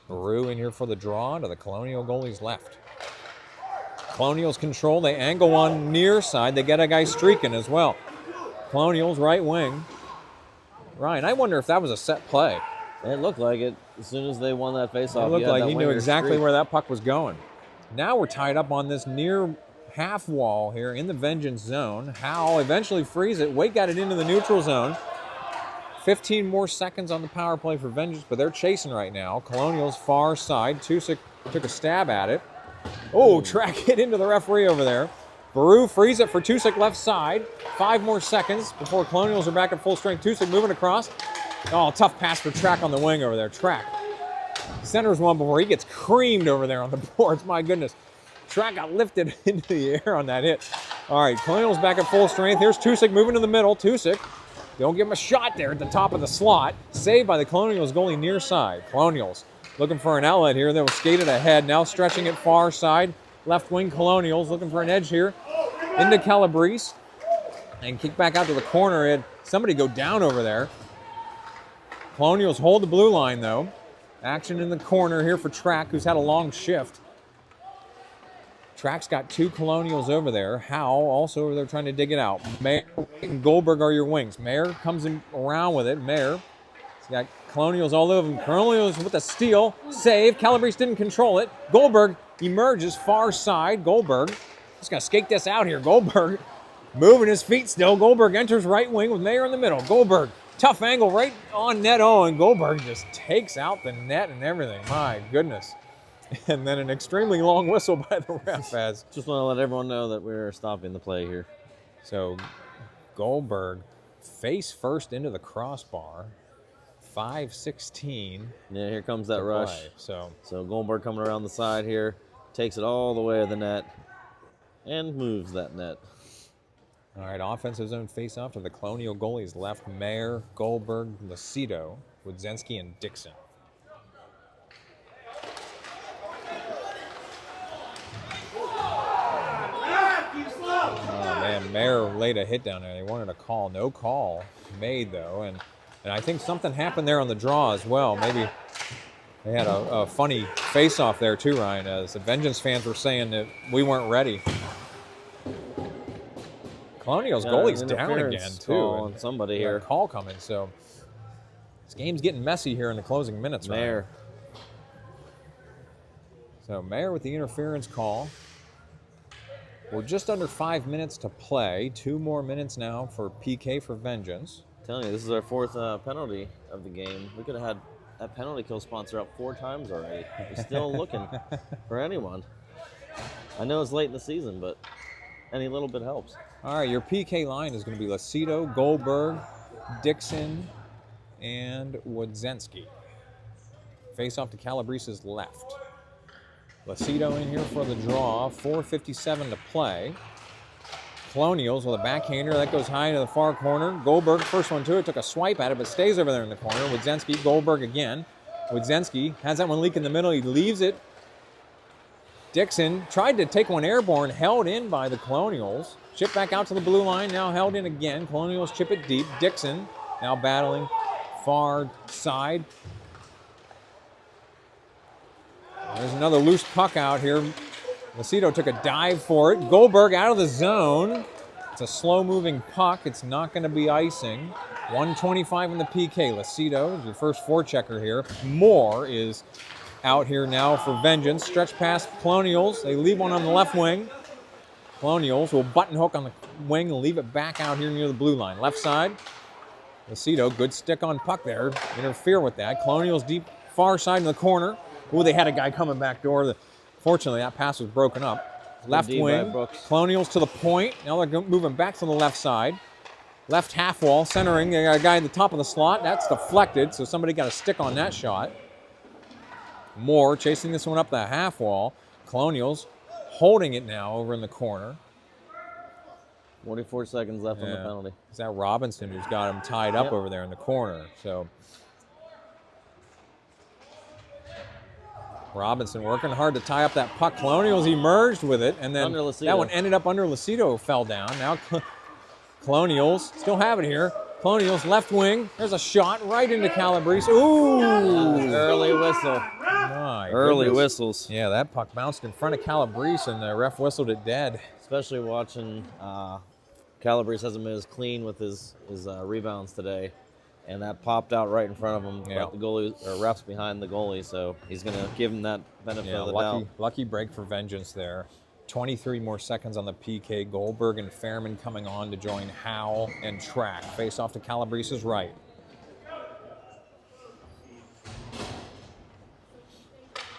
Baru in here for the draw to the Colonial goalie's left. Colonials control, they angle on near side, they get a guy streaking as well. Colonials right wing. Ryan, I wonder if that was a set play. It looked like it as soon as they won that faceoff. It looked like he knew exactly where that puck was going. Now we're tied up on this near half wall here in the Vengeance zone. Howell eventually frees it. Wait got it into the neutral zone. 15 more seconds on the power play for Vengeance, but they're chasing right now. Colonials far side. Tusick took a stab at it. Oh, Track hit into the referee over there. Baru frees it for Tusick left side. 5 more seconds before Colonials are back at full strength. Tusick moving across. Oh, tough pass for Track on the wing over there. Track centers one before he gets creamed over there on the boards. My goodness. Track got lifted into the air on that hit. All right, Colonials back at full strength. Here's Tusick moving to the middle. Tusick, don't give him a shot there at the top of the slot. Saved by the Colonials goalie near side. Colonials looking for an outlet here. They were skated ahead. Now stretching it far side. Left wing Colonials looking for an edge here. Into Calabrese. And kick back out to the corner. Had somebody go down over there. Colonials hold the blue line though. Action in the corner here for Track, who's had a long shift. Track's got 2 Colonials over there. Howell also over there trying to dig it out. Mayer and Goldberg are your wings. Mayer comes in around with it. Mayer, he's got Colonials all over him. Colonials with a steal. Save. Calabrese didn't control it. Goldberg emerges far side. Goldberg just going to skate this out here. Goldberg moving his feet still. Goldberg enters right wing with Mayer in the middle. Goldberg, tough angle right on net. Oh, and Goldberg just takes out the net and everything. My goodness. And then an extremely long whistle by the ref as. Just want to let everyone know that we're stopping the play here. So Goldberg face first into the crossbar. 5:16. Yeah, here comes that rush. Play. So Goldberg coming around the side here, takes it all the way to the net, and moves that net. All right, offensive zone face-off to the Colonial goalies left. Mayer, Goldberg, Lucido, Wodzenski, and Dixon. Oh, man, Mayer laid a hit down there. They wanted a call. No call made, though. And I think something happened there on the draw as well. Maybe they had a funny face-off there, too, Ryan, as the Vengeance fans were saying that we weren't ready. Colonials goalie's down again, too. On somebody here. A call coming, so this game's getting messy here in the closing minutes. Mayer. So Mayer with the interference call. We're just under 5 minutes to play. 2 more minutes now for PK for Vengeance. I'm telling you, this is our 4th penalty of the game. We could have had that penalty kill sponsor up 4 times already. We're still looking for anyone. I know it's late in the season, but any little bit helps. All right, your PK line is going to be Lucido, Goldberg, Dixon, and Wodzenski. Face off to Calabrese's left. Lucido in here for the draw. 4:57 to play. Colonials with a backhander. That goes high into the far corner. Goldberg, first one to it, took a swipe at it, but stays over there in the corner. Wodzenski, Goldberg again. Wodzenski has that one leak in the middle. He leaves it. Dixon tried to take one airborne, held in by the Colonials. Chip back out to the blue line, now held in again. Colonials chip it deep. Dixon now battling far side. There's another loose puck out here. Lucido took a dive for it. Goldberg out of the zone. It's a slow-moving puck. It's not going to be icing. 125 in the PK. Lucido is your first forechecker here. Moore is out here now for Vengeance. Stretch past Colonials. They leave one on the left wing. Colonials will button hook on the wing and leave it back out here near the blue line. Left side, Lucido, good stick on puck there. Interfere with that. Colonials deep far side in the corner. Ooh, they had a guy coming back door. Fortunately, that pass was broken up. Left wing, Colonials to the point. Now they're moving back to the left side. Left half wall, centering. They got a guy at the top of the slot. That's deflected, so somebody got a stick on that shot. Moore chasing this one up the half wall. Colonials holding it now over in the corner. 44 seconds left on the penalty. Is that Robinson who's got him tied up over there in the corner? So Robinson working hard to tie up that puck. Colonials emerged with it, and then that one ended up under Lucido, fell down. Now Colonials still have it here. Colonials left wing. There's a shot right into Calabrese. Ooh! Early whistle. Early whistles. Yeah, that puck bounced in front of Calabrese, and the ref whistled it dead. Especially watching Calabrese hasn't been as clean with his rebounds today, and that popped out right in front of him. But the goalie or ref's behind the goalie, so he's going to give him that benefit of the doubt. Lucky break for Vengeance there. 23 more seconds on the PK. Goldberg and Fairman coming on to join Howell and Track. Face off to Calabrese's right.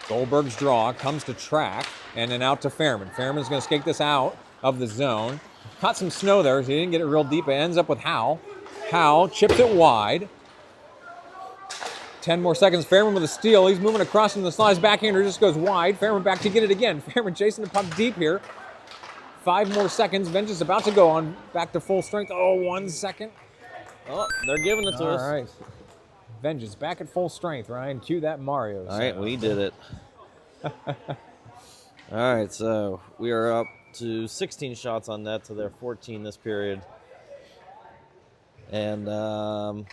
Goldberg's draw comes to Track and then out to Fairman. Fairman's going to skate this out of the zone. Caught some snow there, so he didn't get it real deep. It ends up with Howell. Howell chips it wide. 10 more seconds. Fairman with a steal. He's moving across from the slides. Backhander just goes wide. Fairman back to get it again. Fairman chasing the puck deep here. 5 more seconds. Vengeance about to go on back to full strength. Oh, 1 second. Oh, they're giving it to us. All right. Vengeance back at full strength, Ryan. Cue that Mario. All right, we did it. All right, so we are up to 16 shots on net to their 14 this period. And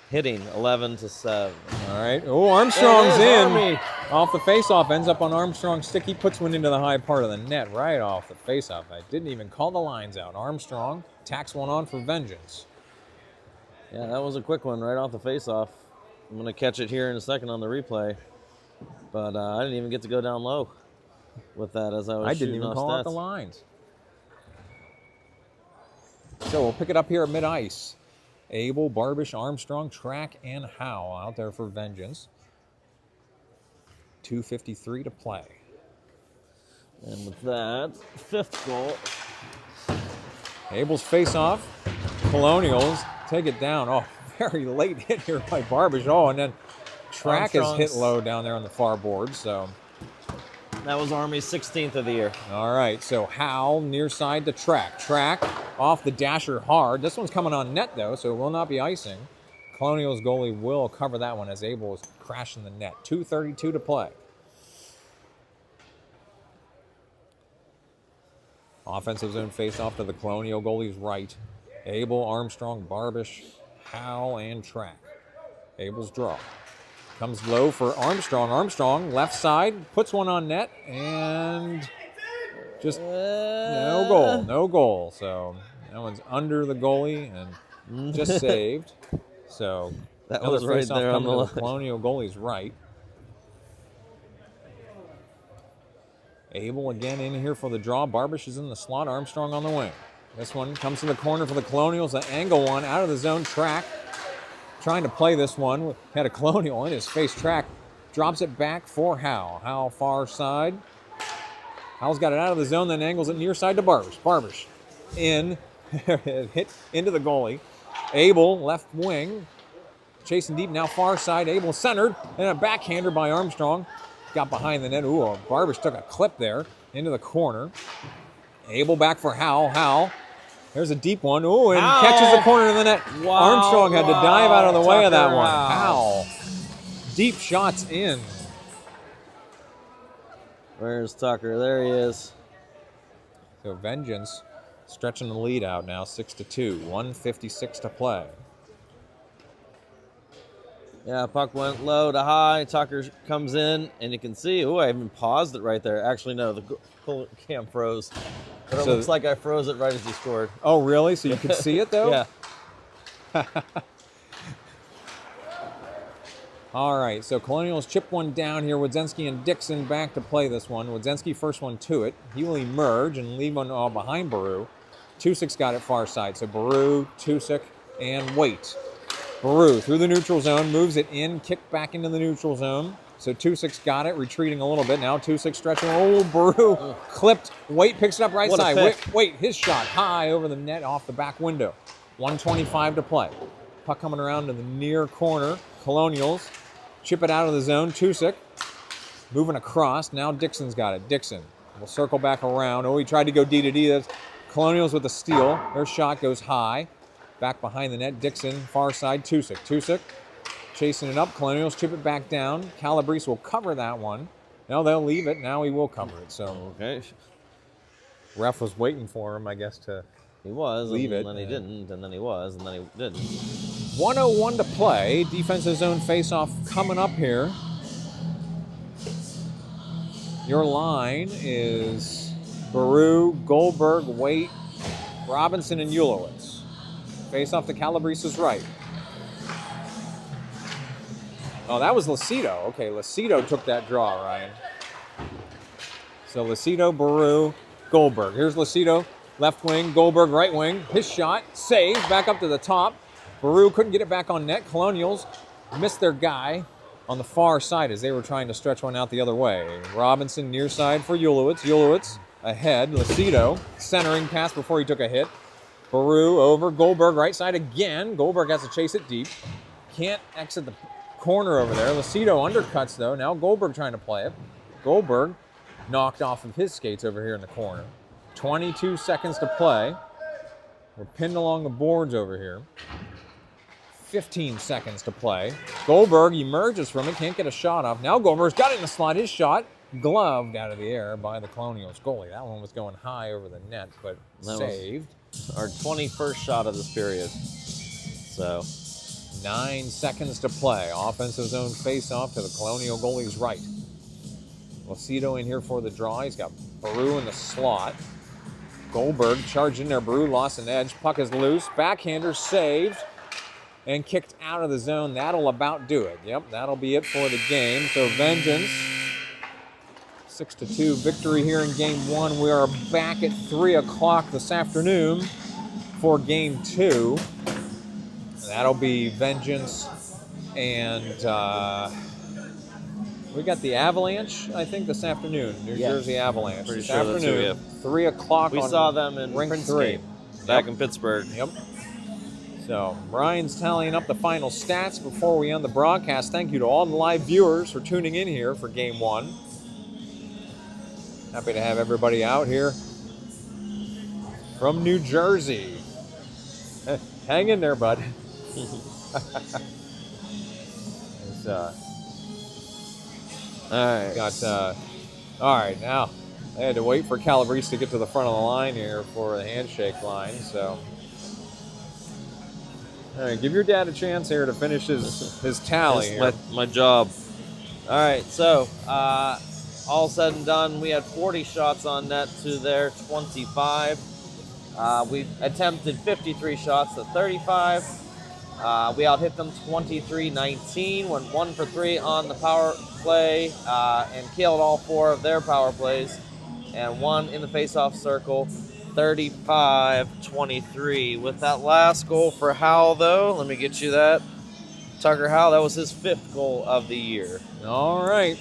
hitting 11-7. All right. Oh, Armstrong's in. Army. Off the faceoff, ends up on Armstrong's stick. He puts one into the high part of the net right off the faceoff. I didn't even call the lines out. Armstrong tacks one on for Vengeance. Yeah, that was a quick one right off the faceoff. I'm going to catch it here in a second on the replay. But I didn't even get to go down low with that as I was shooting. I didn't even call out the lines. So we'll pick it up here at mid-ice. Abel, Barbish, Armstrong, Track, and Howe out there for Vengeance. 2:53 to play. And with that, 5th goal. Abel's face-off. Colonials take it down. Oh, very late hit here by Barbish. Oh, and then Track is hit low down there on the far board. So that was Army's 16th of the year. All right, so Howell near side to Track. Track off the dasher hard. This one's coming on net, though, so it will not be icing. Colonials goalie will cover that one as Abel is crashing the net. 2:32 to play. Offensive zone face-off to the Colonial goalie's right. Abel, Armstrong, Barbish, Howell, and Track. Abel's draw. Comes low for Armstrong. Armstrong, left side, puts one on net, and just no goal. So that one's under the goalie and just saved. So that was right there on the Colonial goalie's right. Abel again in here for the draw. Barbish is in the slot. Armstrong on the wing. This one comes to the corner for the Colonials. The angle one out of the zone. Track trying to play this one. Had a Colonial in his face. Track drops it back for Howell. Howell far side. Howell's got it out of the zone, then angles it near side to Barbish. Barbish in. Hit into the goalie. Abel left wing. Chasing deep now far side. Abel centered. And a backhander by Armstrong. Got behind the net. Ooh, Barbish took a clip there into the corner. Abel back for Howell. Howell. There's a deep one. Ooh, and catches the corner of the net. Wow, Armstrong had to dive out of the way of that one. Howell. Deep shots in. Where's Tucker? There he is. So Vengeance stretching the lead out now, 6-2. 1:56 to play. Yeah, puck went low to high. Tucker comes in, and you can see, I even paused it right there. Actually, no, the cam froze. But it looks like I froze it right as he scored. Oh, really? So you could see it, though? Yeah. All right, so Colonials chip one down here. Wodzinski and Dixon back to play this one. Wodzinski first one to it. He will emerge and leave one all behind Baru. Tusik got it far side. So Baru, Tusik, and Wait. Baru through the neutral zone, moves it in, kick back into the neutral zone. So Tusik's got it, retreating a little bit. Now Tusik stretching. Oh, Baru clipped. Wait picks it up right What a side. pick. Wait, his shot high over the net off the back window. 1:25 to play. Puck coming around to the near corner. Colonials chip it out of the zone. Tusik moving across. Now Dixon's got it. Dixon will circle back around. Oh, he tried to go D to D. That's Colonials with the steal. Their shot goes high. Back behind the net. Dixon, far side. Tusik. Tusik chasing it up. Colonials chip it back down. Calabrese will cover that one. No, they'll leave it. Now he will cover it. So Okay. ref was waiting for him, I guess, to He was, leave and it. then he didn't, and then he was, and then he didn't. 1:01 to play. Defensive zone face-off coming up here. Your line is Baru, Goldberg, Waite, Robinson, and Ulowitz. Face-off to Calabrese's right. Oh, that was Lucido. Okay, Lucido took that draw, Ryan. So Lucido, Baru, Goldberg. Here's Lucido, left wing, Goldberg, right wing. His shot, saved, back up to the top. Baru couldn't get it back on net. Colonials missed their guy on the far side as they were trying to stretch one out the other way. Robinson near side for Ulowitz. Ulowitz ahead. Lucido centering pass before he took a hit. Baru over. Goldberg right side again. Goldberg has to chase it deep. Can't exit the corner over there. Lucido undercuts though. Now Goldberg trying to play it. Goldberg knocked off of his skates over here in the corner. 22 seconds to play. We're pinned along the boards over here. 15 seconds to play. Goldberg emerges from it, can't get a shot off. Now Goldberg's got it in the slot. His shot gloved out of the air by the Colonials goalie. That one was going high over the net, but That was- saved. Our 21st shot of this period. So 9 seconds to play. Offensive zone face-off to the Colonial goalie's right. Lucido in here for the draw. He's got Baru in the slot. Goldberg charged in there. Baru lost an edge. Puck is loose. Backhander saved and kicked out of the zone. That'll about do it. Yep, that'll be it for the game. So Vengeance, 6-2 victory here in Game 1. We are back at 3 o'clock this afternoon for Game 2. That'll be Vengeance and we got the Avalanche, I think, this afternoon. New Yes. Jersey Avalanche. Pretty this sure that's who we afternoon, have. 3 o'clock we on saw them in Rink Prince 3. game back in Pittsburgh. Yep. So, Ryan's tallying up the final stats before we end the broadcast. Thank you to all the live viewers for tuning in here for Game 1. Happy to have everybody out here from New Jersey. Hang in there, bud. It's, All right. got, all right, now I had to wait for Calabrese to get to the front of the line here for the handshake line, so. All right, give your dad a chance here to finish his tally here. That's my job. All right, so all said and done, we had 40 shots on net to their 25. We attempted 53 shots to 35. We out-hit them 23-19, went 1 for 3 on the power play, and killed all 4 of their power plays, and 1 in the face-off circle, 35-23. With that last goal for Howell, though, let me get you that. Tucker Howell, that was his 5th goal of the year. All right.